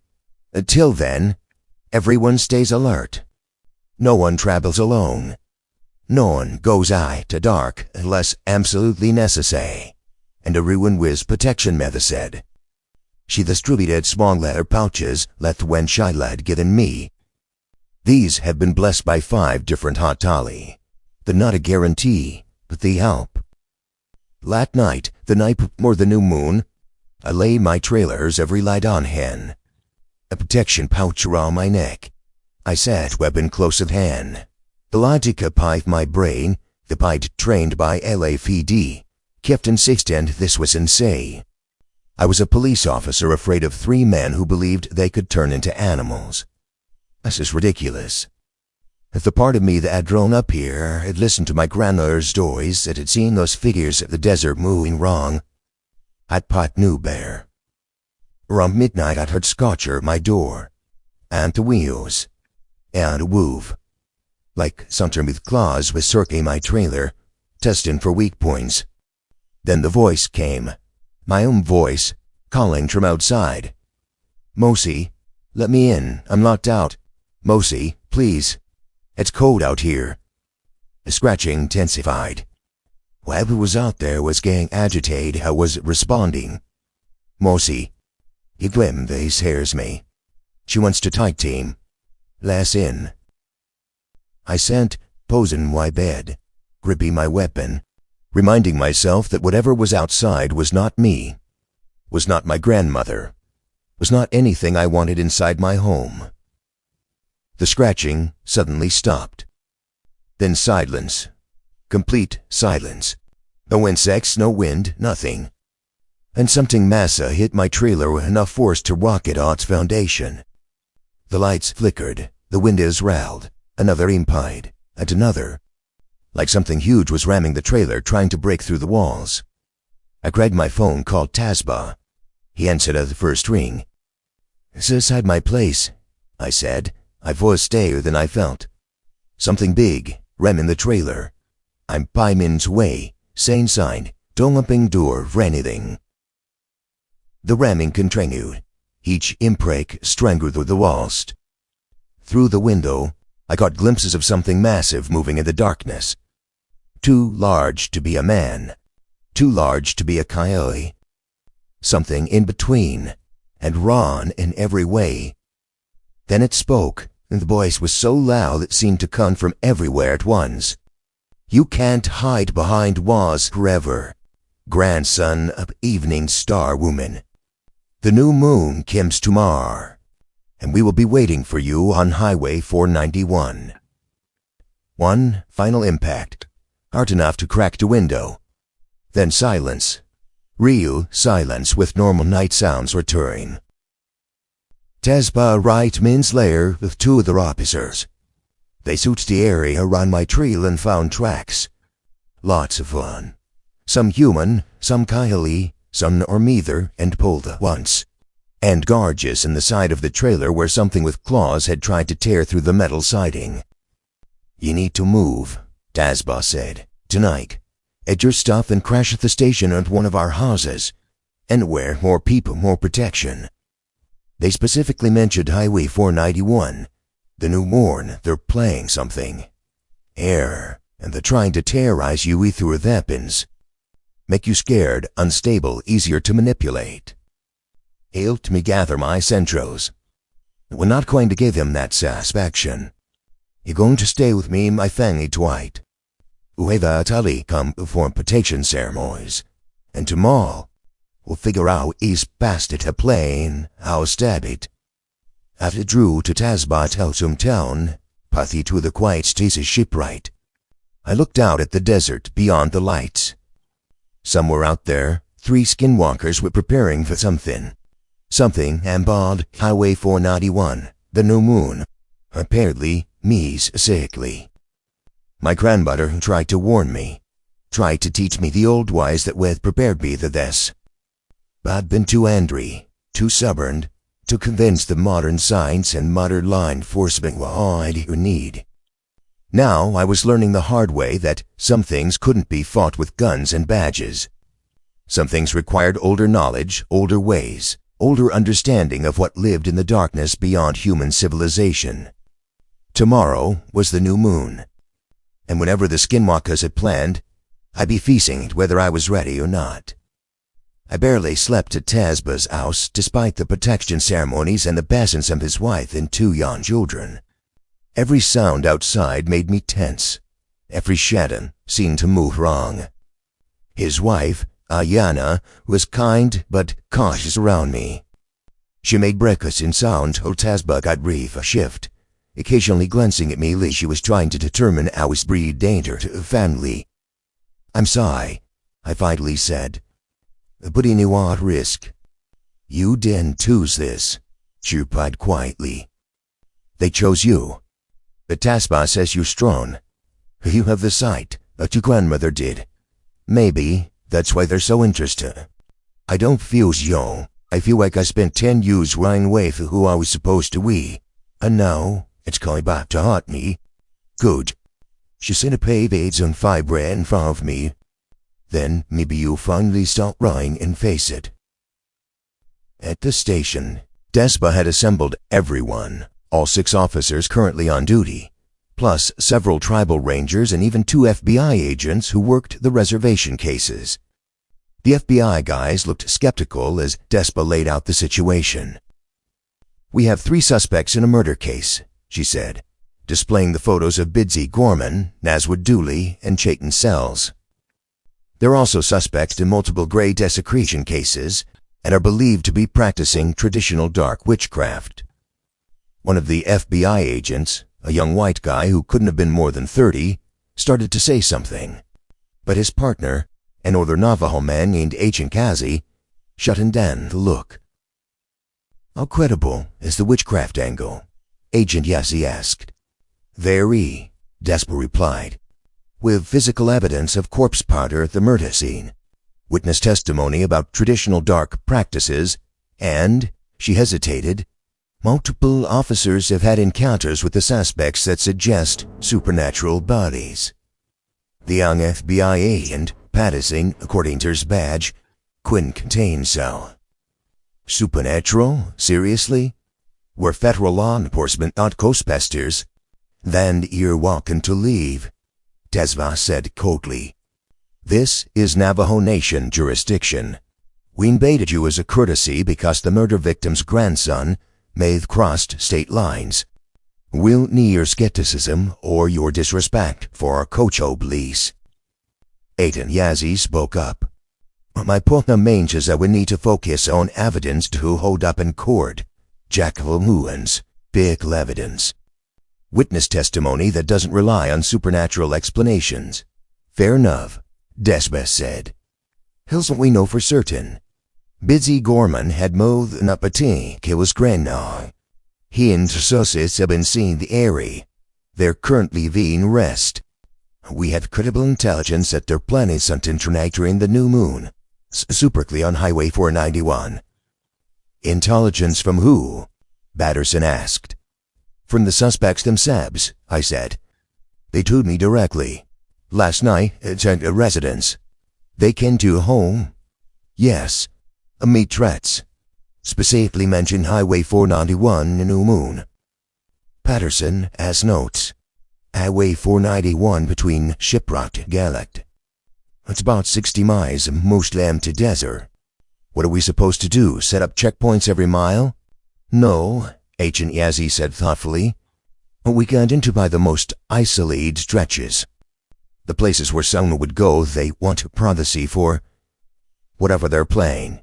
Speaker 1: Until then, everyone stays alert. No one travels alone. No one goes out to dark unless absolutely necessary. And everyone with protection, Mother said. She distributed small leather pouches left when Shyla had given me. These have been blessed by 5 different hot tali. They're not a guarantee, but they help. Last night, the night before the new moon, I lay my trailers every light on hand. A protection pouch around my neck. I sat weapon close at hand. The logic applied my brain, the pied trained by LAPD, kept insisting this was insane. I was a police officer afraid of 3 men who believed they could turn into animals. This is ridiculous. If the part of me that had grown up here had listened to my grandmother's stories that had seen those figures of the desert moving wrong, I'd pot new bear. Around midnight I'd heard Scotcher at my door, and the wheels, and a woof. Like something with claws was circling my trailer, testing for weak points. Then the voice came, my own voice, calling from outside. Mosi, let me in, I'm locked out. Mosi, please. It's cold out here. The scratching intensified. Whoever was out there was getting agitated. I was responding. Mosi. He grinned, he scares me. She wants to tag team. Last in. I sat, posing my bed, gripping my weapon, reminding myself that whatever was outside was not me, was not my grandmother, was not anything I wanted inside my home. The scratching suddenly stopped. Then silence. Complete silence. No insects, no wind, nothing. And something massa hit my trailer with enough force to rock it on its foundation. The lights flickered, the windows rattled, another impied, and another. Like something huge was ramming the trailer, trying to break through the walls. I grabbed my phone, called Tasba. He answered at the first ring. "It's inside my place," I said. My voice steadier than I felt. "Something big, ramming the trailer. I'm 5 minutes away. Same sign, don't open door for anything. The ramming continued, each imprake strangled through the walls. Through the window, I caught glimpses of something massive moving in the darkness. Too large to be a man, too large to be a coyote. Something in between, and wrong in every way. Then it spoke, and the voice was so loud it seemed to come from everywhere at once. You can't hide behind walls forever, grandson of evening star woman. The new moon comes tomorrow, and we will be waiting for you on Highway 491. One final impact, hard enough to crack the window. Then silence. Real silence with normal night sounds returning. Tasba right minutes later with two other officers. They searched the area around my trail and found tracks. Lots of fun. Some human, some coyote, some or neither, and pulled at once. And gorges in the side of the trailer where something with claws had tried to tear through the metal siding. You need to move, Tasba said, tonight. Add your stuff and crash at the station at one of our houses. Anywhere, more people, more protection. They specifically mentioned Highway 491. The new morn, they're playing something. Air, and they're trying to terrorize you with their weapons. Make you scared, unstable, easier to manipulate. Helped me gather my centros. We're not going to give him that satisfaction. You're going to stay with me, my family, Dwight. Whoever Tully come perform protection ceremonies. And tomorrow, we'll figure out he's past it a plane, I'll stab it. After drew to Tasba Telsum town, pathy to the quiet stasis shipwright. I looked out at the desert beyond the lights. Somewhere out there, 3 skinwalkers were preparing for something. Something ambod Highway 491, the new moon. Apparently, me's sickly. My grandmother tried to warn me, tried to teach me the old wise that would prepared me to this. But I'd been too angry, too stubborn, to convince the modern science and modern law enforcement were all I need. Now I was learning the hard way that some things couldn't be fought with guns and badges. Some things required older knowledge, older ways, older understanding of what lived in the darkness beyond human civilization. Tomorrow was the new moon. And whenever the skinwalkers had planned, I'd be feasting it whether I was ready or not. I barely slept at Tasba's house despite the protection ceremonies and the presence of his wife and 2 young children. Every sound outside made me tense. Every shadow seemed to move wrong. His wife, Ayana, was kind but cautious around me. She made breakfast in sound till Tasba got ready for shift, occasionally glancing at me like she was trying to determine how we breed danger to the family. I'm sorry, I finally said. Putting you at risk. You didn't choose this, she replied quietly. They chose you. The Tasba says you're strong. You have the sight, but your grandmother did. Maybe that's why they're so interested. I don't feel young. I feel like I spent 10 years running away from who I was supposed to be. And now, it's coming back to haunt me. Good. She sent a pave on fiber in front of me. Then maybe you'll finally stop running and face it. At the station, Tasba had assembled everyone, all 6 officers currently on duty, plus several tribal rangers and even 2 FBI agents who worked the reservation cases. The FBI guys looked skeptical as Tasba laid out the situation. We have 3 suspects in a murder case, she said, displaying the photos of Bidsy Gorman, Naswood Dooley, and Chayton Sells. They're also suspects in multiple gray desecration cases and are believed to be practicing traditional dark witchcraft. One of the FBI agents, a young white guy who couldn't have been more than 30, started to say something, but his partner, an older Navajo man named Agent Kazi, shut him down to look. How credible is the witchcraft angle? Agent Yassi asked. Very, Tasba replied. With physical evidence of corpse powder at the murder scene, witness testimony about traditional dark practices, and, she hesitated, multiple officers have had encounters with the suspects that suggest supernatural bodies. The young FBI agent Patterson, according to his badge, couldn't contain so. Supernatural? Seriously? We're federal law enforcement, not Ghostbusters. Then you're welcome to leave, Tesva said coldly. This is Navajo Nation jurisdiction. We invaded you as a courtesy because the murder victim's grandson may have crossed state lines. We'll need your skepticism or your disrespect for our Cocho lease. Aiden Yazzie spoke up. My point remains is that we need to focus on evidence to hold up in court. Jackal Muans, vehicle evidence. Witness testimony that doesn't rely on supernatural explanations. Fair enough, Desbeth said. Here's what we know for certain. Bidsy Gorman had moved an uppity kill his grandna. He and associates have been seeing the area. They're currently being rest. We have credible intelligence that they're planning something tonight during the new moon. Superclear on Highway 491. Intelligence from who? Patterson asked. From the suspects themselves, I said. They told me directly. Last night, at a residence. They came to a home. Yes, meet threats. Specifically mentioned Highway 491 in New Moon. Patterson has notes. Highway 491 between Shiprock and Gallic. It's about 60 miles of mostly empty desert. What are we supposed to do, set up checkpoints every mile? No, Agent Yazzie said thoughtfully. We got into by the most isolated stretches. The places where someone would go they want privacy for whatever they're playing.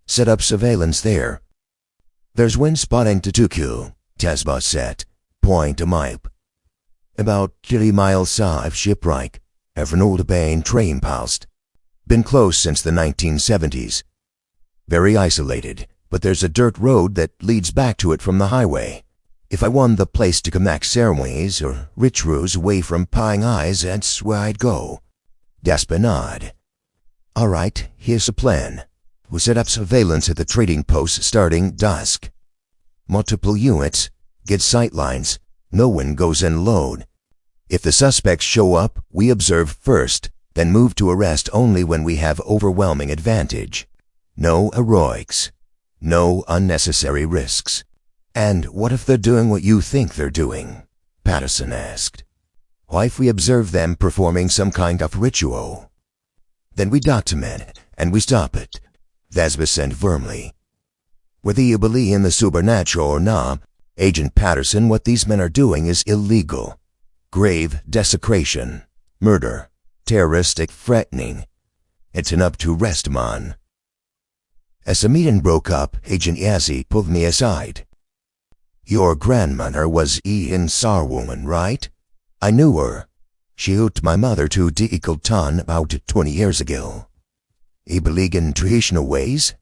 Speaker 1: Set up surveillance there. There's wind spotting to Tuku, Tesba said, pointing to map. About 30 miles south of Shipwreck, have an old abandoned train post. Been closed since the 1970s. Very isolated, but there's a dirt road that leads back to it from the highway. If I want the place to connect ceremonies or rituals away from prying eyes, that's where I'd go. Despa nodded. All right, here's the plan. We'll set up surveillance at the trading post starting dusk. Multiple units, get sight lines, no one goes in load. If the suspects show up, we observe first, then move to arrest only when we have overwhelming advantage. No heroics. No unnecessary risks. And what if they're doing what you think they're doing? Patterson asked. Why if we observe them performing some kind of ritual? Then we document it, and we stop it, Vespa said firmly. Whether you believe in the supernatural or not, Agent Patterson, what these men are doing is illegal. Grave desecration, murder, terroristic threatening. It's enough to arrest him on. As the meeting broke up, Agent Yazzie pulled me aside. Your grandmother was Ian Sarwoman, right? I knew her. She helped my mother to Diikaltan about 20 years ago. You believe in traditional ways?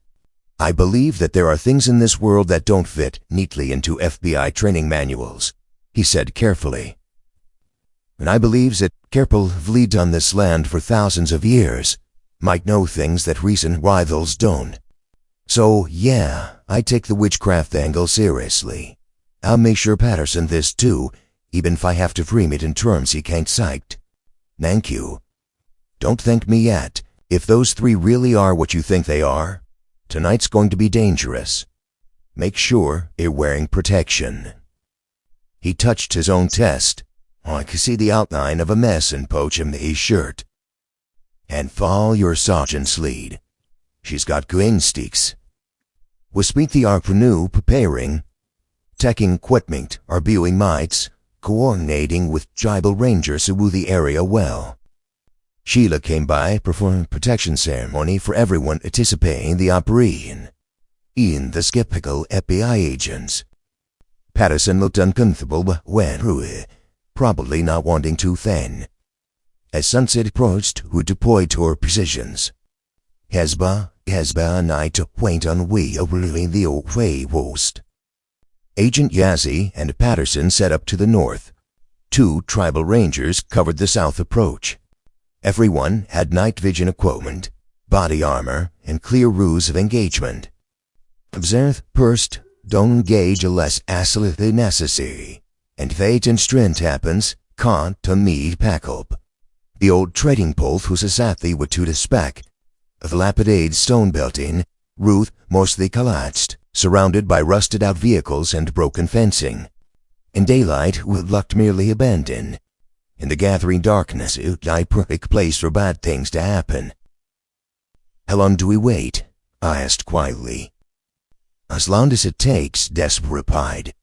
Speaker 1: I believe that there are things in this world that don't fit neatly into FBI training manuals, he said carefully. And I believe that people have lived on this land for thousands of years, might know things that recent rivals don't. So, yeah, I take the witchcraft angle seriously. I'll make sure Patterson this too, even if I have to frame it in terms he can't cite. Thank you. Don't thank me yet. If those three really are what you think they are, tonight's going to be dangerous. Make sure you're wearing protection. He touched his own chest. I could see the outline of a mess in Poach in his shirt. And follow your sergeant's lead. She's got green sticks. We spent the afternoon preparing, taking equipment, arguing mites, coordinating with tribal rangers who knew the area well. Sheila came by, performing a protection ceremony for everyone participating in the operation, even the skeptical FBI agents. Patterson looked uncomfortable but went through it, probably not wanting to then. As sunset approached, we deployed to our positions. Hezbollah and I took point on we overlooking the old way post. Agent Yazzie and Patterson set up to the north. 2 tribal rangers covered the south approach. Everyone had night vision equipment, body armor, and clear rules of engagement. Observe first, don't engage unless absolutely necessary. And if fate and strength happens, can't to me pack up. The old trading post was exactly what to expect. A dilapidated stone building, roof mostly collapsed, surrounded by rusted-out vehicles and broken fencing. In daylight, it looked merely abandoned. In the gathering darkness, it was a perfect place for bad things to happen. "How long do we wait?" I asked quietly. "As long as it takes," Des replied.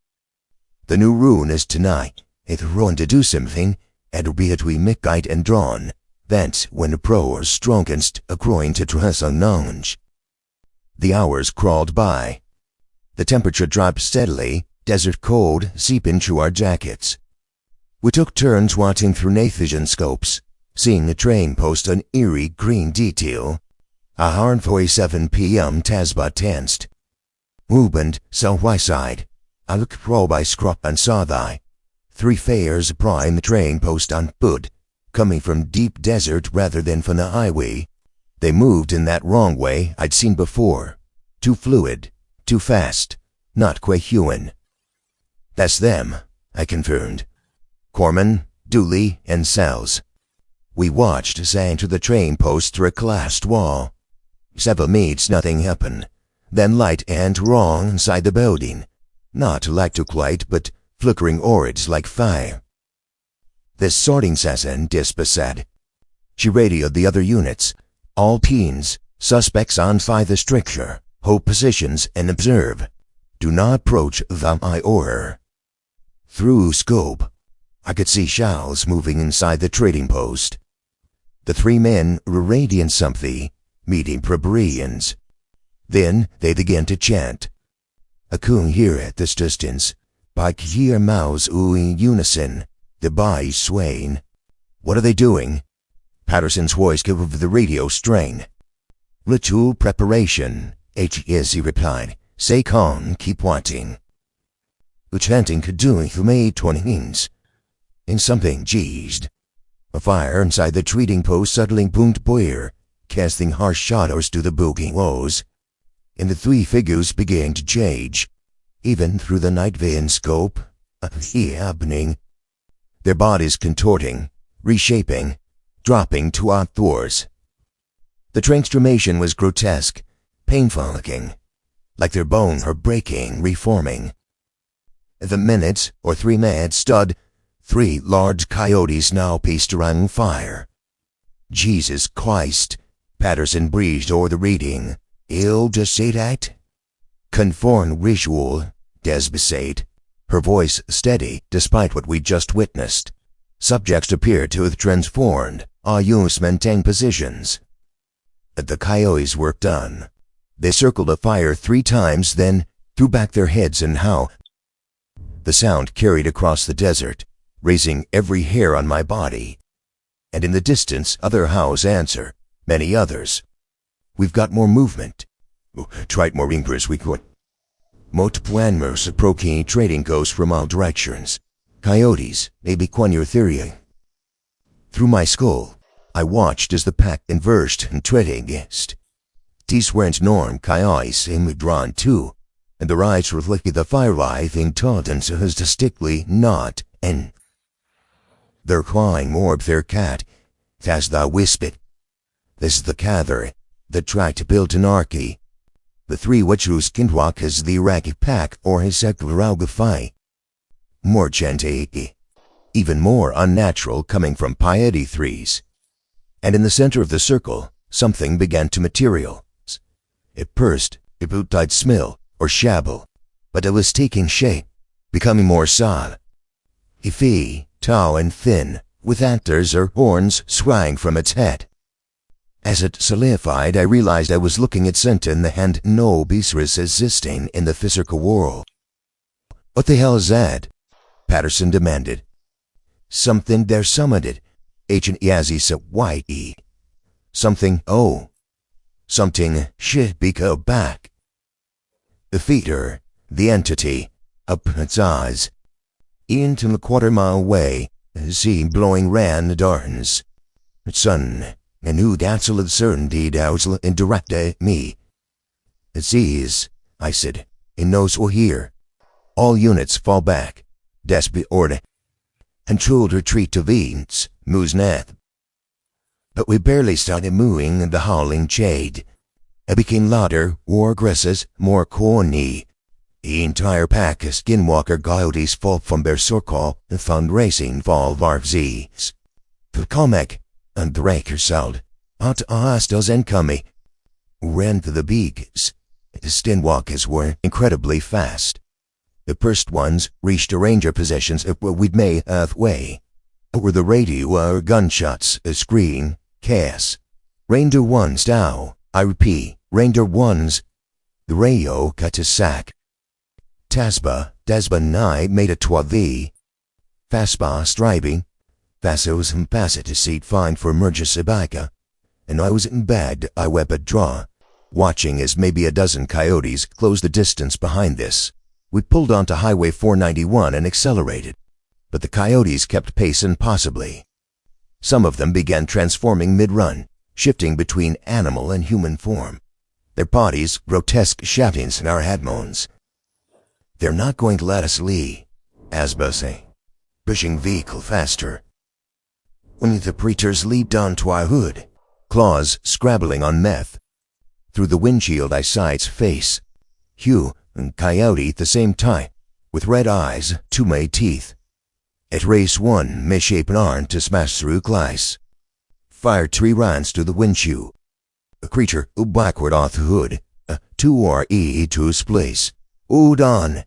Speaker 1: "The new rule is tonight. If we want to do something, it'll be between midnight and dawn. That's when the pro are strongest, according to traditional knowledge." The hours crawled by. The temperature dropped steadily, desert cold seeping through our jackets. We took turns watching through night vision scopes, seeing the train post an eerie green detail. 1:47 p.m. Tasba tensed. Movement southwest side. I looked through by scrub and saw thy 3 fares applying the train post on foot, coming from deep desert rather than from the highway. They moved in that wrong way I'd seen before. Too fluid, too fast, not quite human. "That's them," I confirmed. "Corman, Dooley, and Sells." We watched as I entered the train post through a collapsed wall. Several minutes nothing happened. Then light and wrong inside the building. Not electric light, but flickering orbs like fire. "This sorting session," Dispa said. She radioed the other units. "All teams, suspects on fire the structure. Hold positions and observe. Do not approach without my order." Through scope, I could see shells moving inside the trading post. The 3 men were radiant something, meeting preparations. Then they began to chant. I couldn't hear at this distance, but I could hear mouths oohing in unison, their bodies swaying. "What are they doing?" Patterson's voice came over the radio strain. "Ritual preparation," H.E.S.E. replied. "Stay calm, keep watching." The chanting could do it for me 20 minutes. And something jizzed. A fire inside the trading post suddenly boomed boiler, casting harsh shadows to the booking walls. And the 3 figures began to change. Even through the night vision scope, I could hear happening. Their bodies contorting, reshaping, dropping to outdoors. The transformation was grotesque, painful-looking, like their bones were breaking, reforming. The minutes, or 3 minutes, stood 3 large coyotes now paced around fire. "Jesus Christ," Patterson breathed o'er the reading. "You'll just say that?" "Conform ritual," Desby said, her voice steady despite what we'd just witnessed. Subjects appeared to have transformed, our units maintained positions. The coyotes were done. They circled the fire 3 times, then threw back their heads and howled. The sound carried across the desert, raising every hair on my body. And in the distance, other howls answer, many others. "We've got more movement." "Tried more increase we could." Multiple animals approaching trading ghosts from all directions. Coyotes, maybe Quanya theory. Through my skull, I watched as the pack converged and trading against. These weren't norm coyotes, and were drawn too, and their eyes reflected the firelight in tolerance as distinctly not, and they're clawing more of their cat, as thou whispered. This is the gather that tried to build anarchy. The 3 which whose skinwalk is the Iraqi pack or his secular algafai. More chanty, even more unnatural coming from piety 3s. And in the center of the circle, something began to materialize. It pursed, a boot-tied smell, or shabble, but it was taking shape, becoming more solid. Iffy, tall and thin, with antlers or horns swaying from its head. As it solidified, I realized I was looking at something that had no business existing in the physical world. "What the hell is that?" Patterson demanded. "Something there summoned," Agent Yazzie said whitey. Something should be called back. The feeder, the entity, up its eyes. Into the quarter-mile away, sea blowing ran the darkness. Sun, and who absolute certainty doubts and directed me. "It sees," I said, "it knows we're here. All units fall back. Desperate order. Controlled retreat to Venus, Muznath." But we barely started moving in the howling shade. It became louder, more aggressive, more corny. The entire pack of skinwalker coyotes fall from their circle and found racing for varvs. The comic and Drake sound. Hot hostiles incoming. Ran to the beaks. The skinwalkers were incredibly fast. The first ones reached the ranger positions we'd made halfway. Over the radio gunshots, a scream, chaos. Ranger ones now. I repeat, Ranger ones. The radio cut a sack. Desba and I made a 12V. Fastba striving. Fassos and Passage seat fine for emergency backup. And I was in bed, I wept a draw, watching as maybe a dozen coyotes closed the distance behind this. We pulled onto Highway 491 and accelerated, but the coyotes kept pace impossibly. Some of them began transforming mid-run, shifting between animal and human form. Their bodies, grotesque shoutings in our headphones. They're not going to let us leave, Asba say, pushing vehicle faster. When the preachers leaped onto our hood, claws scrabbling on meth. Through the windshield I saw its face. Hugh and Coyote at the same time, with red eyes, two-made teeth. It raised one misshapen arm to smash through glass. Fired 3 rounds to the windshield. A creature backward off the hood. 2 to place. Hold on.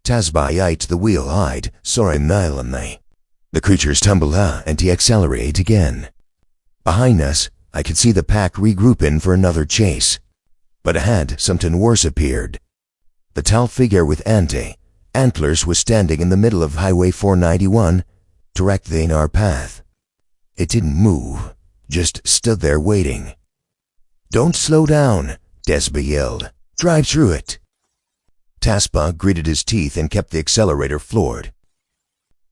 Speaker 1: Tasbai ate the wheel-eyed, sorry Nylon. The creatures tumbled out and de-accelerate again. Behind us, I could see the pack regrouping for another chase. But ahead, something worse appeared. The tall figure with antlers was standing in the middle of Highway 491, directly in our path. It didn't move, just stood there waiting. Don't slow down, Desba yelled. Drive through it. Taspa gritted his teeth and kept the accelerator floored.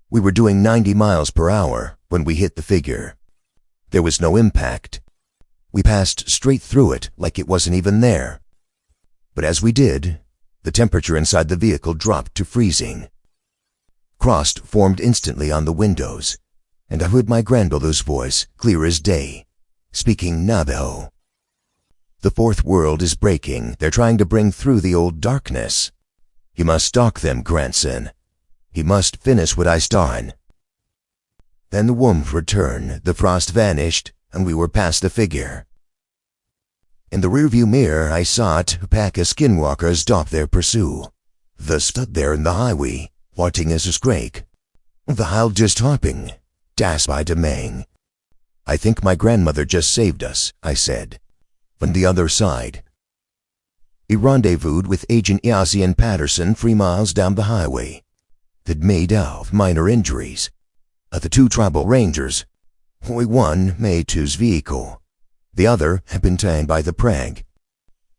Speaker 1: We were doing 90 miles per hour when we hit the figure. There was no impact. We passed straight through it like it wasn't even there. But as we did, the temperature inside the vehicle dropped to freezing. Frost formed instantly on the windows, and I heard my grandmother's voice, clear as day, speaking Navajo. The fourth world is breaking. They're trying to bring through the old darkness. You must stalk them, grandson. He must finish what I started. Then the warmth returned, the frost vanished, and we were past the figure. In the rearview mirror, I saw it, a pack of skinwalkers stop their pursuit. They stood there in the highway, watching us scrake. The howl just hopping, dashed by Demang. I think my grandmother just saved us, I said. From the other side. He rendezvoused with Agent Yazian Patterson 3 miles down the highway. They'd made out minor injuries. The 2 tribal rangers. Only one made to his vehicle. The other had been taken by the prag.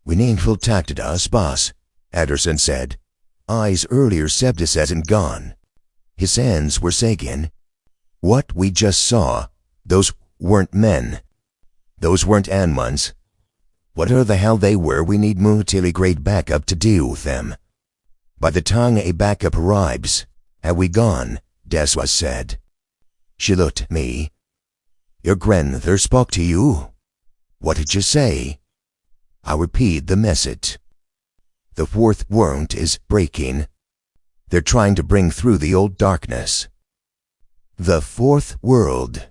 Speaker 1: We infiltrated us, boss, Patterson said. Eyes earlier septus hasn't gone. His hands were shaking. What we just saw, those weren't men. Those weren't animals. Whatever the hell they were, we need military-grade backup to deal with them. By the time a backup arrives, have we gone, Deswa said. She looked at me. Your grandmother spoke to you. What did you say? I repeat the message. The fourth world is breaking. They're trying to bring through the old darkness. The fourth world.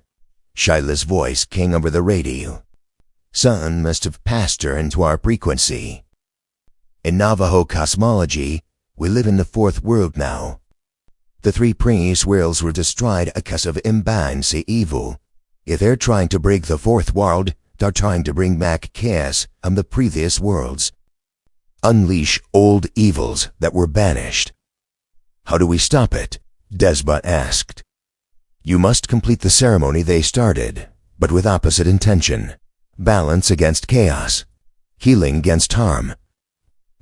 Speaker 1: Shila's voice came over the radio. Sun must have passed her into our frequency. In Navajo cosmology, we live in the fourth world now. The 3 previous worlds were destroyed because of imbalance evil. If they're trying to break the fourth world, they're trying to bring back chaos from the previous worlds. Unleash old evils that were banished. How do we stop it? Desba asked. You must complete the ceremony they started, but with opposite intention. Balance against chaos. Healing against harm.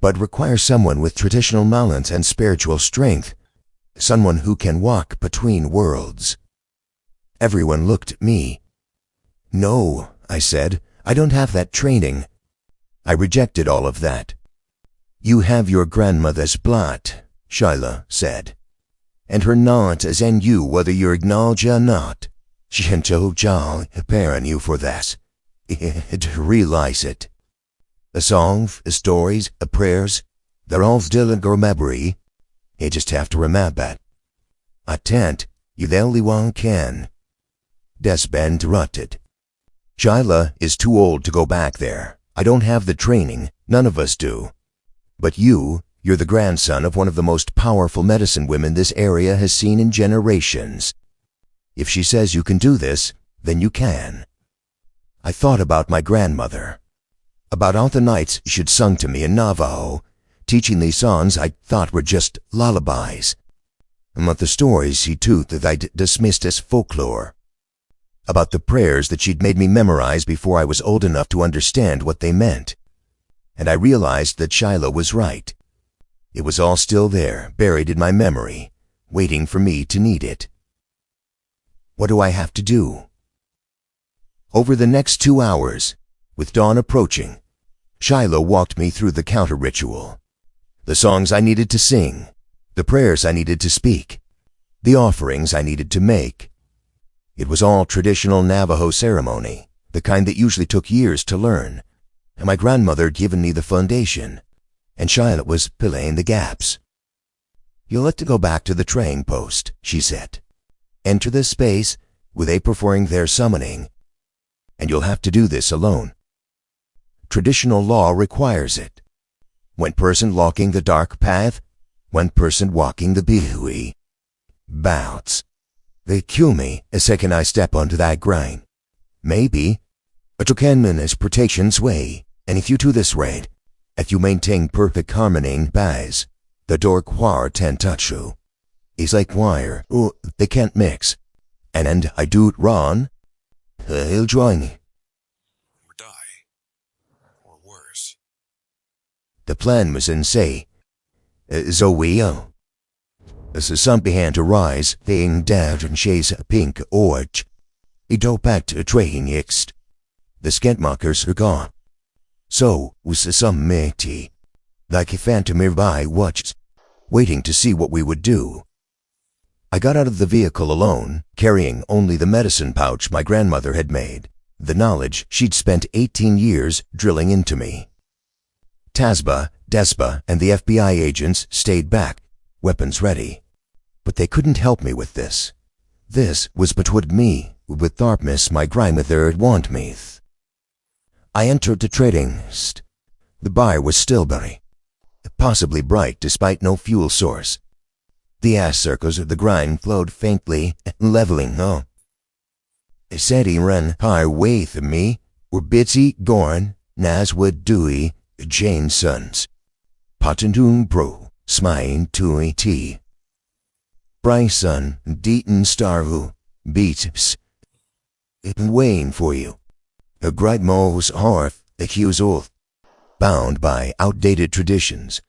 Speaker 1: But require someone with traditional knowledge and spiritual strength. Someone who can walk between worlds. Everyone looked at me. No, I said, I don't have that training. I rejected all of that. You have your grandmother's blood, Shyla said. And her knowledge is in you whether you acknowledge it or not. Shinto Chang preparing you for that. Realize it. The songs, the stories, the prayers, they're all still in your memory. You just have to remember it. I can't. You're the only one can. Despa interrupted. Shyla is too old to go back there. I don't have the training. None of us do. But you're the grandson of one of the most powerful medicine women this area has seen in generations. If she says you can do this, then you can. I thought about my grandmother, about all the nights she'd sung to me in Navajo, teaching these songs I thought were just lullabies, about the stories she told that I'd dismissed as folklore, about the prayers that she'd made me memorize before I was old enough to understand what they meant. And I realized that Shiloh was right. It was all still there, buried in my memory, waiting for me to need it. What do I have to do? Over the next 2 hours, with dawn approaching, Shiloh walked me through the counter ritual. The songs I needed to sing, the prayers I needed to speak, the offerings I needed to make. It was all traditional Navajo ceremony, the kind that usually took years to learn, and my grandmother had given me the foundation, and Shiloh was filling the gaps. You'll have to go back to the train post, she said. Enter the space where they performing their summoning, and you'll have to do this alone. Traditional law requires it. One person walking the dark path, one person walking the bihui. Bounce. They kill me the second I step onto that grind. Maybe, but you can manage protection's way, and if you do this right, if you maintain perfect harmony in baz, the door quar ten touch you. It's like wire, they can't mix. And I do it wrong, he'll join me.
Speaker 2: Or die. Or worse.
Speaker 1: The plan was insane. Zoe, as the sun began to rise, being down and chase a pink orch, he drove back to a train next. The skentmakers are gone. So was some matey, like a phantom nearby watched, waiting to see what we would do. I got out of the vehicle alone, carrying only the medicine pouch my grandmother had made, the knowledge she'd spent 18 years drilling into me. Tasba, Despa, and the FBI agents stayed back, weapons ready. But they couldn't help me with this. This was between me, with darkness my grandmother had warned me. I entered the trading st. The bar was still bright, possibly bright despite no fuel source. The ash circles of the grind flowed faintly, leveling up. They said he ran high way to me, were Bitsy, Gorn, Naswood, Dewey, Jane's sons. Patandoon Bro, Smine, Tui, T. Bryson, Deaton, Starhu, Beats. It's waiting for you. A great mole's hearth, accused oath. Bound by outdated traditions,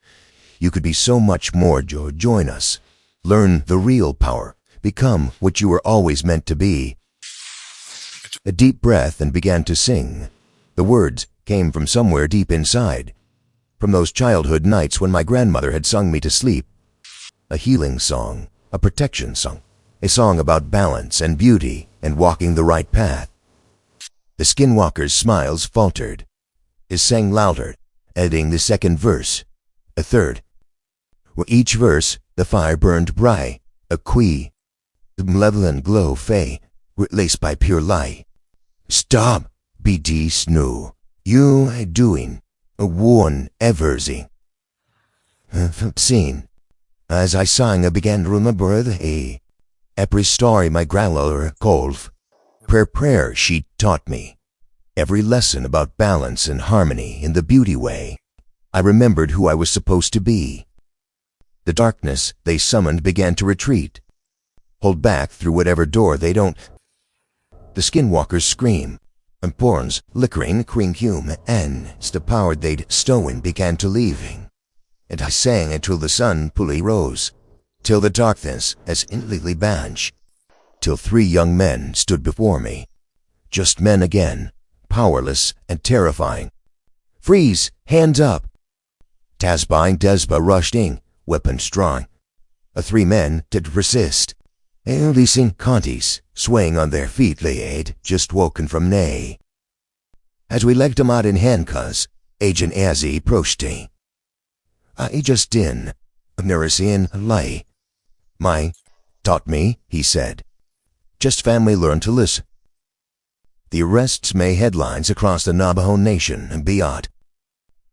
Speaker 1: you could be so much more. Join us. Learn the real power. Become what you were always meant to be. A deep breath and began to sing. The words came from somewhere deep inside. From those childhood nights when my grandmother had sung me to sleep. A healing song, a protection song, a song about balance and beauty and walking the right path. The skinwalker's smiles faltered. He sang louder, adding the second verse, a third. With each verse, the fire burned bright, a quee, the malevolent glow fay, replaced by pure light. Stop, BD Snow. You are doing a one eversing. Scene. As I sang, I began to remember every story my grandmother called. Prayer she taught me. Every lesson about balance and harmony in the beauty way. I remembered who I was supposed to be. The darkness they summoned began to retreat. Hold back through whatever door they don't. The skinwalkers scream, and porns, liquoring, hume, and the power they'd stolen began to leaving. And I sang until the sun fully rose, till the darkness as instantly vanished, till 3 young men stood before me. Just men again, powerless and terrifying. Freeze! Hands up! Tasba and Despa rushed in, weapons drawn. The 3 men did resist. These Contis, swaying on their feet, they had just woken from nay. As we legged them out in handcuffs, Agent Yazzie approached me. I just in, nourishing lay. My, taught me, he said. Just family learn to listen. The arrests made headlines across the Navajo Nation and beyond.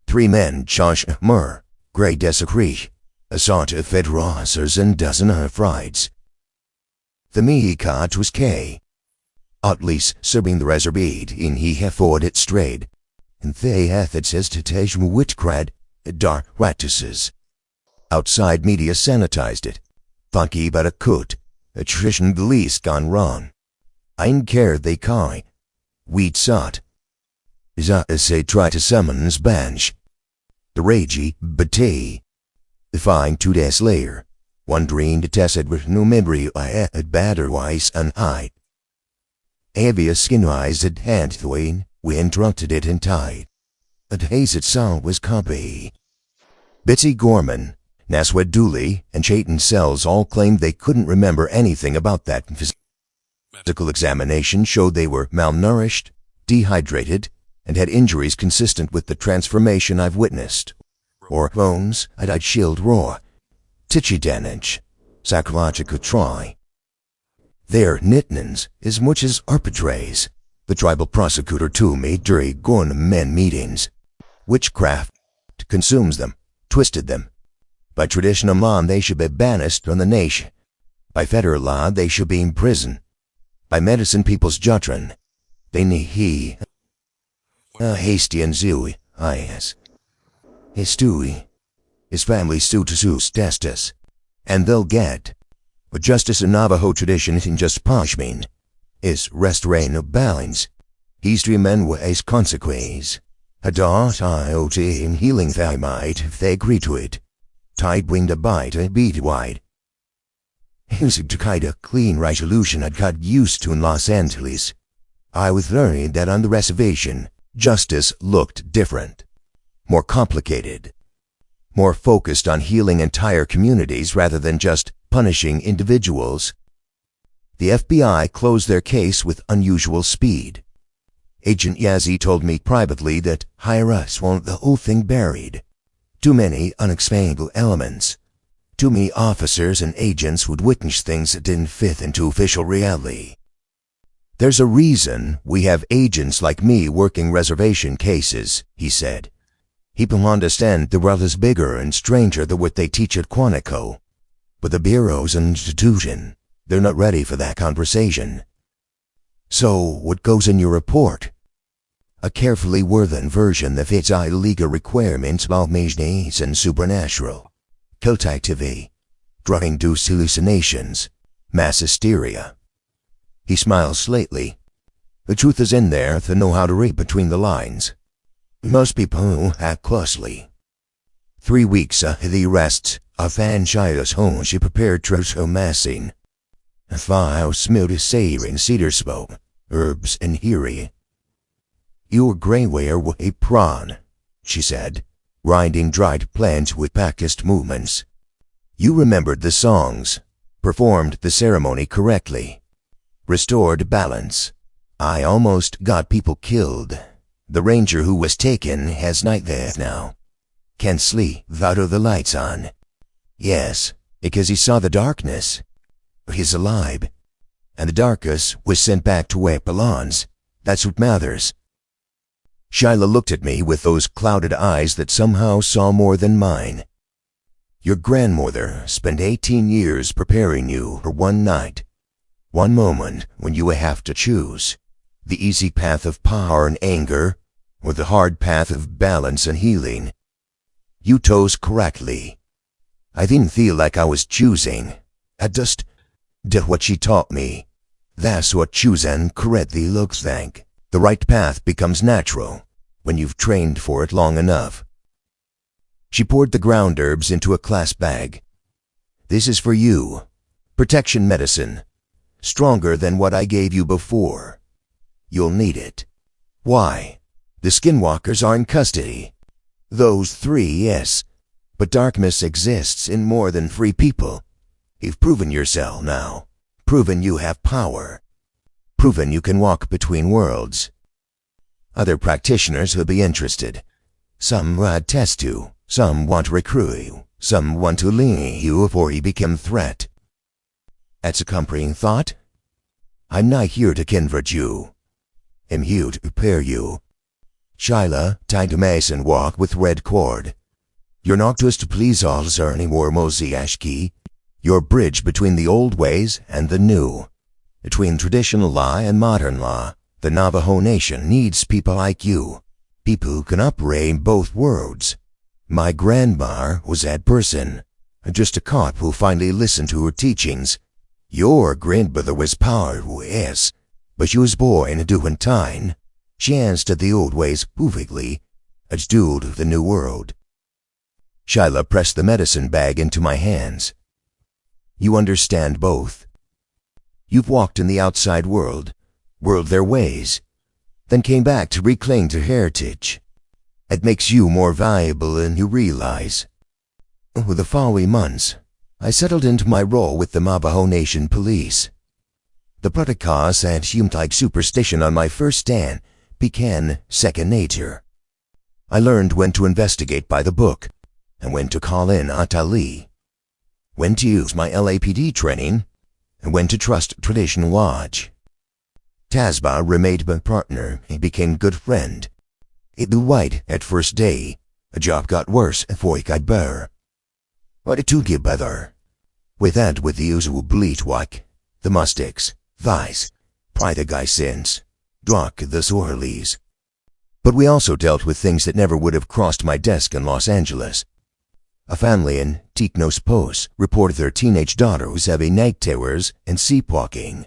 Speaker 1: 3 men, Josh Murr, Gray Desecree, assaulted federal officers and dozen of frieds. The Mehicot was K. At least serving the reserved in he have forwarded strayed, and they hath it says to tej witchcraft, dar ratuses. Outside media sanitized it. Funky but a coot, attrition the least gone wrong. Ein care they kai. We'd sought. Za say try to summons banch. The ragey, batay. The fine 2 days later, wondering to test it with no memory I had batterwise and hide. Avia skin-wise at hand thwain, we interrupted it in tide. At haze it sound was copy. Bitsy Gorman, Naswed Dooley, and Chayton Sells all claimed they couldn't remember anything about that. Physical examination showed they were malnourished, dehydrated, and had injuries consistent with the transformation I've witnessed. Or bones, I'd shield raw. Titchy damage, psychological try. They're nitnins as much as arbitraries. The tribal prosecutor too made during Gorn men meetings. Witchcraft consumes them, twisted them. By traditional law they should be banished from the nation. By federal law they should be in prison. By medicine people's judgment, they need he. Hasty and zooey, yes. His stewie, his family stew to sus testis, and they'll get. But justice in Navajo tradition in just punishment is restoration of balance. History men were as consequence. Hadot iot in healing they might if they agree to it. Tide winged a bite and beat wide. It was a kind of clean resolution I'd got used to in Los Angeles. I was learning that on the reservation, justice looked different. More complicated. More focused on healing entire communities rather than just punishing individuals. The FBI closed their case with unusual speed. Agent Yazzie told me privately that higher-ups want the whole thing buried. Too many unexplainable elements. Too many officers and agents would witness things that didn't fit into official reality. There's a reason we have agents like me working reservation cases, he said. People understand the world is bigger and stranger than what they teach at Quantico. But the Bureau's an institution. They're not ready for that conversation. So, what goes in your report? A carefully worded version that fits our legal requirements about mages and supernatural. Cult activity, drug-induced hallucinations, mass hysteria. He smiles slightly. The truth is in there to know how to read between the lines. Most people act closely. 3 weeks after the arrests, a fan Shiloh's home she prepared trousseau massing. A fire smelled of savour and cedar smoke, herbs and hiri. Your greyware were a prawn, she said, grinding dried plants with Pakist movements. You remembered the songs, performed the ceremony correctly, restored balance. I almost got people killed. The ranger who was taken has night there now. Can't sleep without the lights on. Yes, because he saw the darkness. He's alive. And the darkness was sent back to where it belongs. That's what matters. Shiloh looked at me with those clouded eyes that somehow saw more than mine. Your grandmother spent 18 years preparing you for one night. One moment when you would have to choose. The easy path of power and anger, or the hard path of balance and healing. You chose correctly. I didn't feel like I was choosing. I just did what she taught me. That's what choosing correctly looks like. The right path becomes natural when you've trained for it long enough. She poured the ground herbs into a clasp bag. This is for you. Protection medicine. Stronger than what I gave you before. You'll need it. Why? The skinwalkers are in custody. Those 3, yes. But darkness exists in more than 3 people. You've proven yourself now. proven you have power, proven you can walk between worlds. Other practitioners will be interested. Some would test you, some want to recruit you, some want to leave you before you become a threat. That's a comforting thought. I'm not here to convert you. I'm here to prepare you. Shyla tied to Mason walk with red cord. You're not just to please all anymore, Mosiashki. You're a bridge between the old ways and the new. Between traditional law and modern law, the Navajo Nation needs people like you. People who can operate in both worlds. My grandma was that person. Just a cop who finally listened to her teachings. Your grandmother was powerful, yes, but she was born in a different time. She answered the old ways perfectly, as do the new world. Shyla pressed the medicine bag into my hands. You understand both. You've walked in the outside world, whirled their ways, then came back to reclaim their heritage. It makes you more valuable than you realize. Over the following months, I settled into my role with the Navajo Nation Police. The protocols and human-like superstition on my first stand became second nature. I learned when to investigate by the book and when to call in Atali, when to use my LAPD training, and when to trust traditional lodge. Tasba remained my partner and became good friend. It was white at first day. A job got worse before it got better. What it took get better? With the usual bleach work, the mustics, vice, pride guy sins, drunk the Sorleys. But we also dealt with things that never would have crossed my desk in Los Angeles. A family in Tiknos Post reported their teenage daughter was having night terrors and sleepwalking.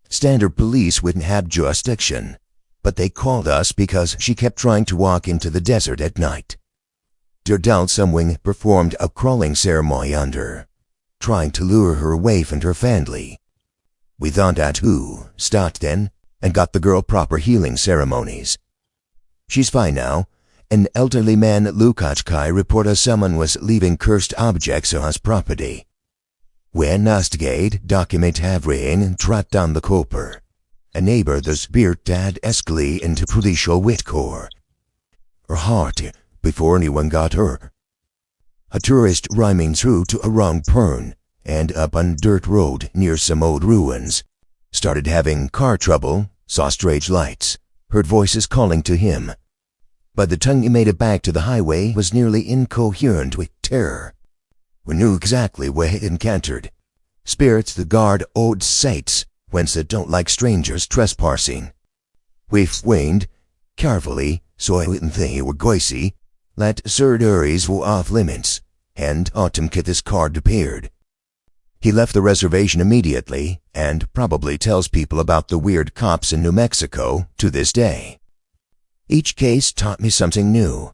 Speaker 1: Standard police wouldn't have jurisdiction, but they called us because she kept trying to walk into the desert at night. Their adult someone performed a crawling ceremony on her, trying to lure her away from her family. We thought that who stopped then and got the girl proper healing ceremonies. She's fine now. An elderly man at Lukachkai reported someone was leaving cursed objects on his property. We investigate, document everything, and track down the culprit. A neighbor the spirit dad escalated into judicial witcore. Her heart before anyone got her. A tourist rhyming through to a wrong turn and up on dirt road near some old ruins. Started having car trouble, saw strange lights, heard voices calling to him. By the time he made it back to the highway, was nearly incoherent with terror. We knew exactly where he encountered. Spirits that guard old sites, whence they don't like strangers trespassing. We winged carefully, so I wouldn't think it were goisy, that surgeries were off limits, and autumn kit his card appeared. He left the reservation immediately, and probably tells people about the weird cops in New Mexico to this day. Each case taught me something new,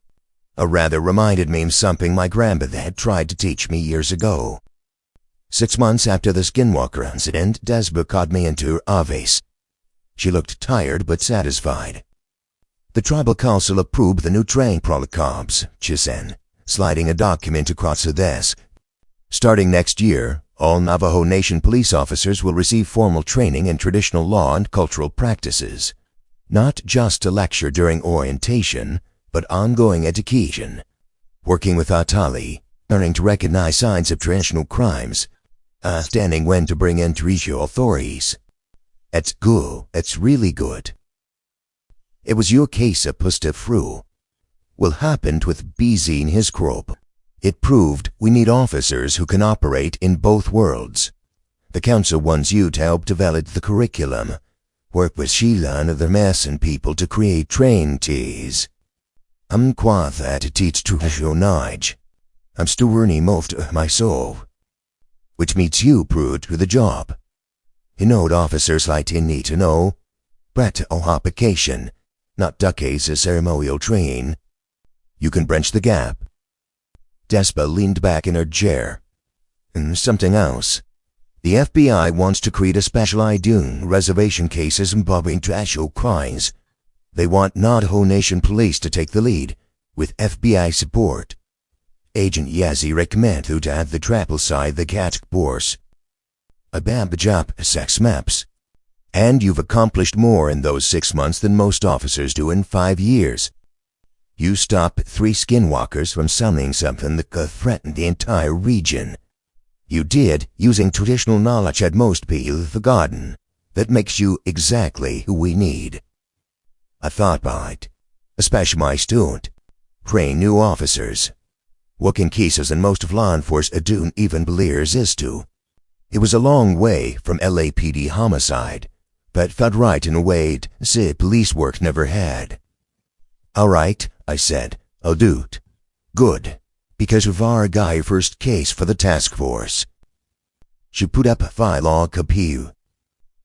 Speaker 1: or rather reminded me of something my grandmother had tried to teach me years ago. 6 months after the skinwalker incident, Desba called me into her office. She looked tired but satisfied. The tribal council approved the new training protocols, she said, sliding a document across the desk. Starting next year, all Navajo Nation police officers will receive formal training in traditional law and cultural practices. Not just a lecture during orientation, but ongoing education. Working with Atali, learning to recognize signs of traditional crimes, understanding when to bring in terrestrial authorities. It's good, it's really good. It was your case of pushed through. What happened with BZ in his group? It proved we need officers who can operate in both worlds. The council wants you to help develop the curriculum. Work with Sheila and other Mason people to create train teas. I'm qualified to teach traditional knowledge. I'm still learning most of myself. Which means you proved to the job. You know what officers like to need to know. Practical application, not decades of ceremonial training. You can bridge the gap. Despa leaned back in her chair. And something else. The FBI wants to create a special ID reservation cases involving traditional crimes. They want Navajo Nation Police to take the lead, with FBI support. Agent Yazzie recommended to have the travel side the cat course. a babajop sex maps. And you've accomplished more in those 6 months than most officers do in 5 years. You stopped 3 skinwalkers from selling something that could threaten the entire region. You did, using traditional knowledge that most people forgotten. That makes you exactly who we need. I thought about it, especially my student. Train new officers. Working cases and most of law enforcement don't even believe is to. It was a long way from LAPD homicide, but felt right in a way the police work never had. All right, I said, I'll do it. Good, because of our guy first case for the task force. She put up a file on Capiu.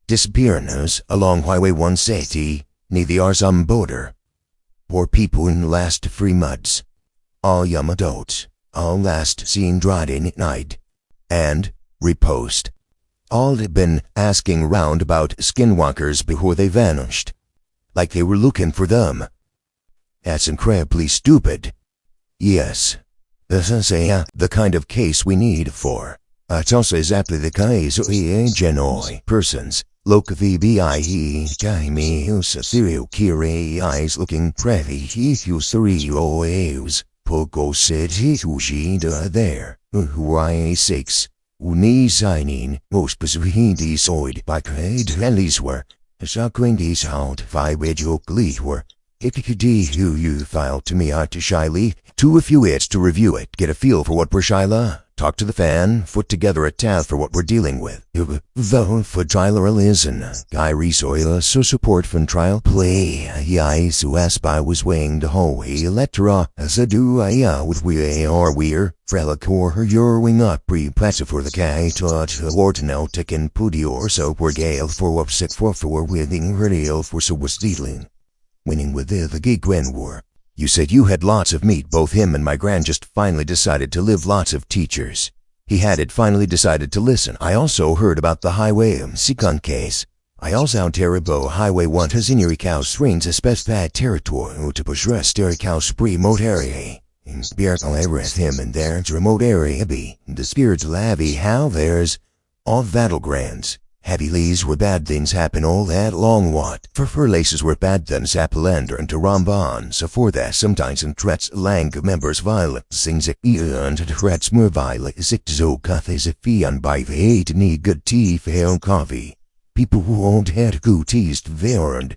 Speaker 1: Disappearances along Highway 160 near the Arzum border. 4 people in the last 3 months. All young adults. All last seen driving at night. And, repost. All had been asking round about skinwalkers before they vanished. Like they were looking for them. That's incredibly stupid. Yes. This is the kind of case we need for. It's also exactly the case of genoi persons. Look VBIE Jaime serial killer eyes looking pretty serios. Pogo said he there. Why 6. Uni signing most specifically soid by trade rallies were. Shocking sound 5 joke were. If you file to me out to shyly, to a few hits to review it, get a feel for what we're shyla, talk to the fan, put together a task for what we're dealing with. Though for trial listen, guy resoil so support from trial play, yai su aspi was weighing the whole electra, as a do with we or we're, frelacor her your wing up pre-press for the guy touch ordinal tick and putty or so we're gale for upset for winning radio for so was dealing. Winning with the gig when war. You said you had lots of meat. Both him and my gran just finally decided to live lots of teachers. He had finally decided to listen. I also heard about the highway Sikon case. I also terrible highway 1 has in your cow strings a specified territory to push rest cow spree remote area. In spirit with him and there's remote area be. The spirits lavy how there's all battlegrounds. Heavy leaves where bad things happen all that long what. For laces where bad things happen and to Ramban. So for that sometimes in threats lang members violent things and threats more violent is it so is a fee on by the 8 need good tea for coffee. People who won't had good teas varied.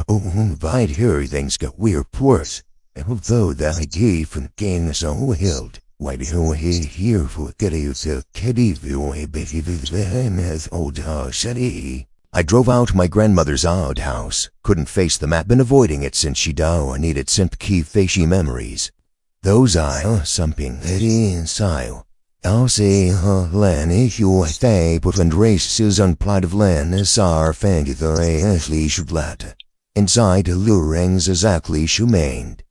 Speaker 1: Oh, by here things got weird worse. Although that I gave and gain so held. Why do he here for getting the kitty view a bit as old shitty? I drove out my grandmother's old house. Couldn't face the map, been avoiding it since she died. Needed sympathy fashy memories. Those something that inside. I'll say land if you say but when races on plot of land is our fangy the Ashley should let. Inside the lurings exactly shumained.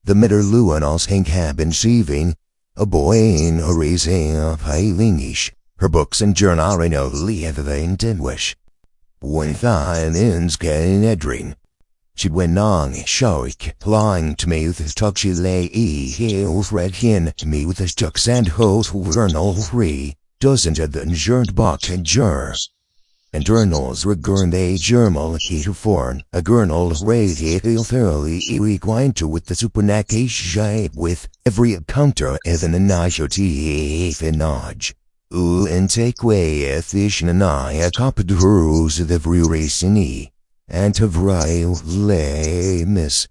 Speaker 1: The middle luanals hink have been sheaving. A boy in a raising of Highlingish. Her books and journal I know leave the wish. When thine ends getting edring. She went on, shoik, lying to me with his talk she lay heels red hin to me with his chucks and hoes journal free. Doesn't of the insurance box and jur. And journals regurn they germal he to foreign. A gurnal raise he'll thoroughly equine to with the supernacate with every counter as an anajoti finage. And take way ethish and I a copy rules of every race in e. And to vrile lay miss.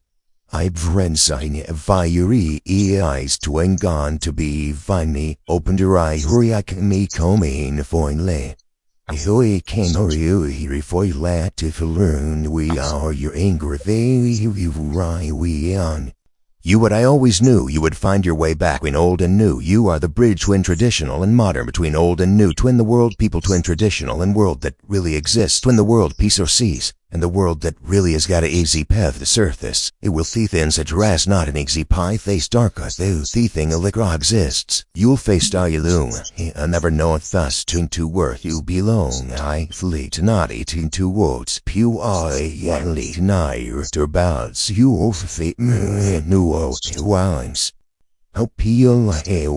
Speaker 1: I've read sign fiery eyes to gone to be finally opened your eye hurry me coming foin lay. He came or you for let to learn we are your anger they right we on. You what I always knew you would find your way back between old and new. You are the bridge twin traditional and modern between old and new. Twin the world people twin traditional and world that really exists. Twin the world peace or cease. And the world that really has got a easy path to surface. It will see things that dress not an easy pie face darker though the thing a liquor exists. You'll face dialoom. I never know it thus to worth you belong. I flee to naughty to words. Pew I yally nigher to bounce. You'll fate new rhymes. Peel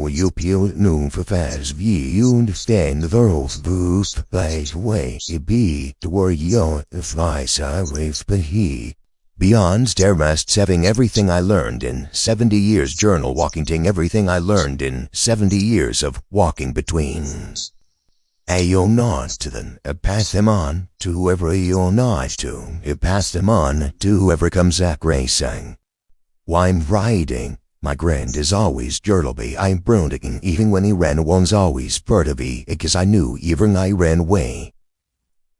Speaker 1: you peel no for fast you understand the world's boost by way it be to where you fly sideways but he. Beyond stairmasts having everything I learned in 70 years journal walking ting everything I learned in 70 years of walking between. Ayo not to them, pass them on to whoever you're not to, pass them on to whoever comes at racing. Why I'm riding, my grand is always Jurtleby, I'm brunding, even when he ran one's always Furtivy, because I knew even I ran away.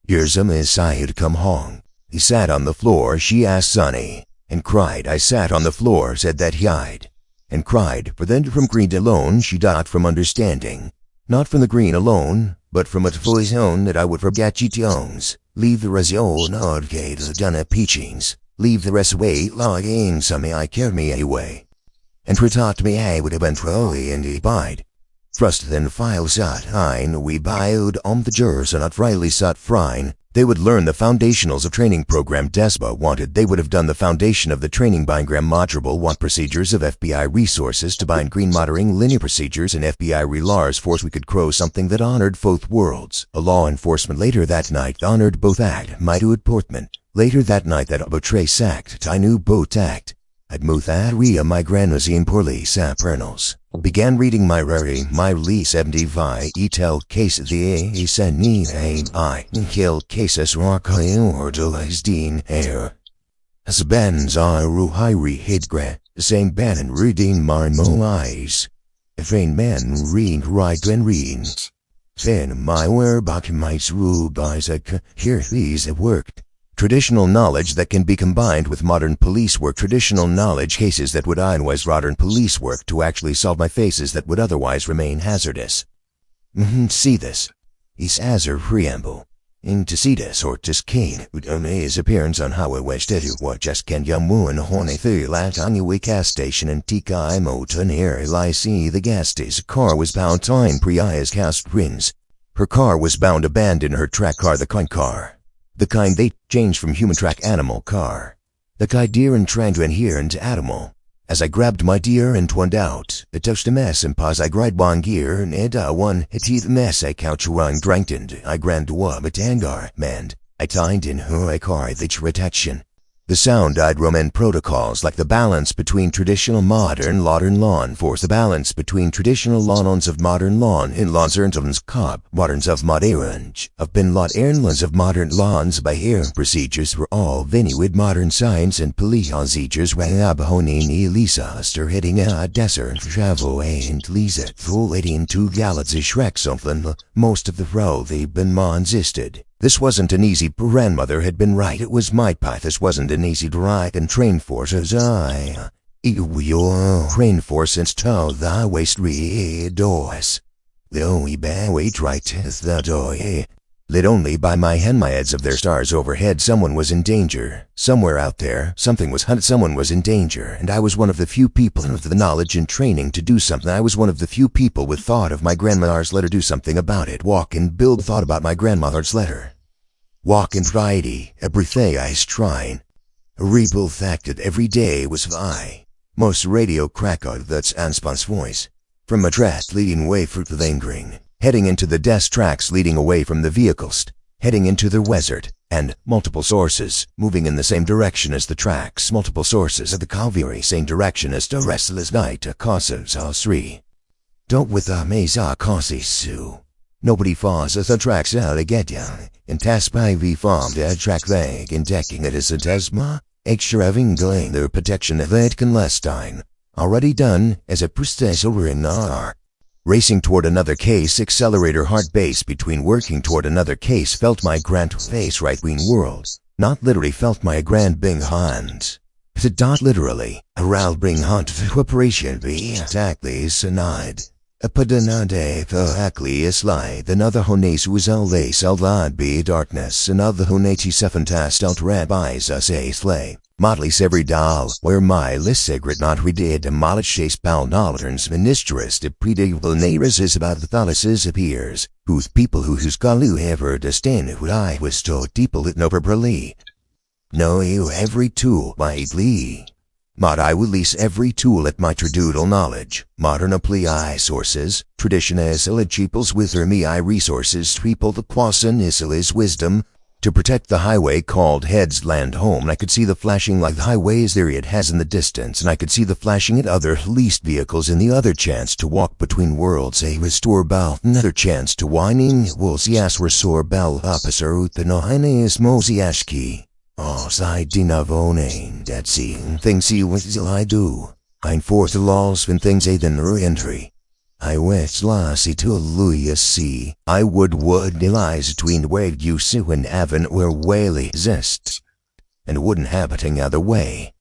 Speaker 1: Here's a miss I had come home. He sat on the floor, she asked Sonny, and cried. I sat on the floor, said that he died, and cried, for then from greed alone she died from understanding. Not from the green alone, but from it for his own that I would forget ye tones. Leave the rest old arcade done at peachings. Leave the rest away, log in some I care me away. And for taught me I would have been trolley and he bide. Thrust then file sat hein, we bide the jurors and not rightly sat frine. They would learn the foundationals of training program DESPA wanted. They would have done the foundation of the training bigram module want procedures of FBI resources to bind green monitoring linear procedures and FBI relars force we could crow something that honored both worlds. A law enforcement later that night honored both act, my do it Portman. Later that night that betray sacked, I knew both act. I'd move that rea my grandma's in poorly sapernals. Began reading my rary, my Lee 75, tell case the he said ni I kill cases rock or delays dean air. As bands are ruhiri hidgra, same ban and reading my mo eyes. If ain't man read right and read. Then my whereback might rule Isaac, here these have worked. Traditional knowledge that can be combined with modern police work. Traditional knowledge cases that would otherwise modern police work to actually solve my faces that would otherwise remain hazardous. See this. Is as a preamble. In to see this or to skin, his appearance on Highway West to what just can yamu and horny feel at Aniwi gas station and Tika Moton here. I see the gas station car was bound time pre-eyes cast rins. Her car was bound abandon her track car the kind car. The kind they changed from human track animal car. The kind deer and trying to adhere into animal. As I grabbed my deer and twined out, it touched a mess and pause I grind one gear and one hit the mess I couch run dranked I grand wub at angar mand. I tined in her a car the retection. The sound I'd Roman protocols like the balance between traditional modern law enforce the balance between traditional laws of modern law in laws of cob moderns of modern of been lot airlines of modern laws by air procedures for all venue with modern science and police procedures when abhonin elisa stir hitting a desert travel and lisa full 82 gallons of shrek something most of the row they been existed. This wasn't an easy grandmother had been right. It was my path. This wasn't an easy drive and train force as I. Your train force since told thy waist doors. The only bad way right the door. Lit only by my heads of their stars overhead. Someone was in danger. Somewhere out there, something was hunted. Someone was in danger, and I was one of the few people with the knowledge and training to do something. I was one of the few people with thought of my grandmother's letter. Do something about it. Walk and build thought about my grandmother's letter. Walk and Friday, everything I's trying. Rebuild acted every day was I. Most radio crack out that's Anspan's voice. From a track leading away for the lingering. Heading into the desk tracks leading away from the vehicles, heading into the desert, and multiple sources, moving in the same direction as the tracks, multiple sources of the Calvary, same direction as the restless night, causes all three. Don't with the mesa causes Sue. Nobody falls as the tracks out to get ya, and task by the farm to track leg, and decking it as a tesma, extra having glean their protection of that Conlestine, already done as a prestige over in R. Racing toward another case, accelerator heart base between working toward another case, felt my grand face right between worlds. Not literally felt my grand bing hand. But not literally. Around bring hunt for operation be exactly sonide. A padanade for actly is lie. Another hones was all lace lad be darkness. Another honati seven tast out rabbis us a slay. Motley's every doll, where my list secret not redid, mollish chase pal knowledge ministress to predictable neighbors is about the thalases appears, whose people whose galu ever disdain who I was told people it no properly. Know you every tool by Lee. Mod I will lease every tool at my tradoodle knowledge. Modern apply sources. Tradition isil cheaples with me I resources. Triple the quasan isil is wisdom. To protect the highway called Head's Land Home, and I could see the flashing like the highways there it has in the distance, and I could see the flashing at other leased vehicles in the other chance to walk between worlds, a restore bell, another chance to whining, wolsias restore bell, officer utanohine is mosiashki. Oh, side di navone, that seeing things see what I do. Ein forth laws when things a than entry. I west lassie to Louis see. I would lies between where you see when Avon where whaley exist, and wouldn't habiting other way.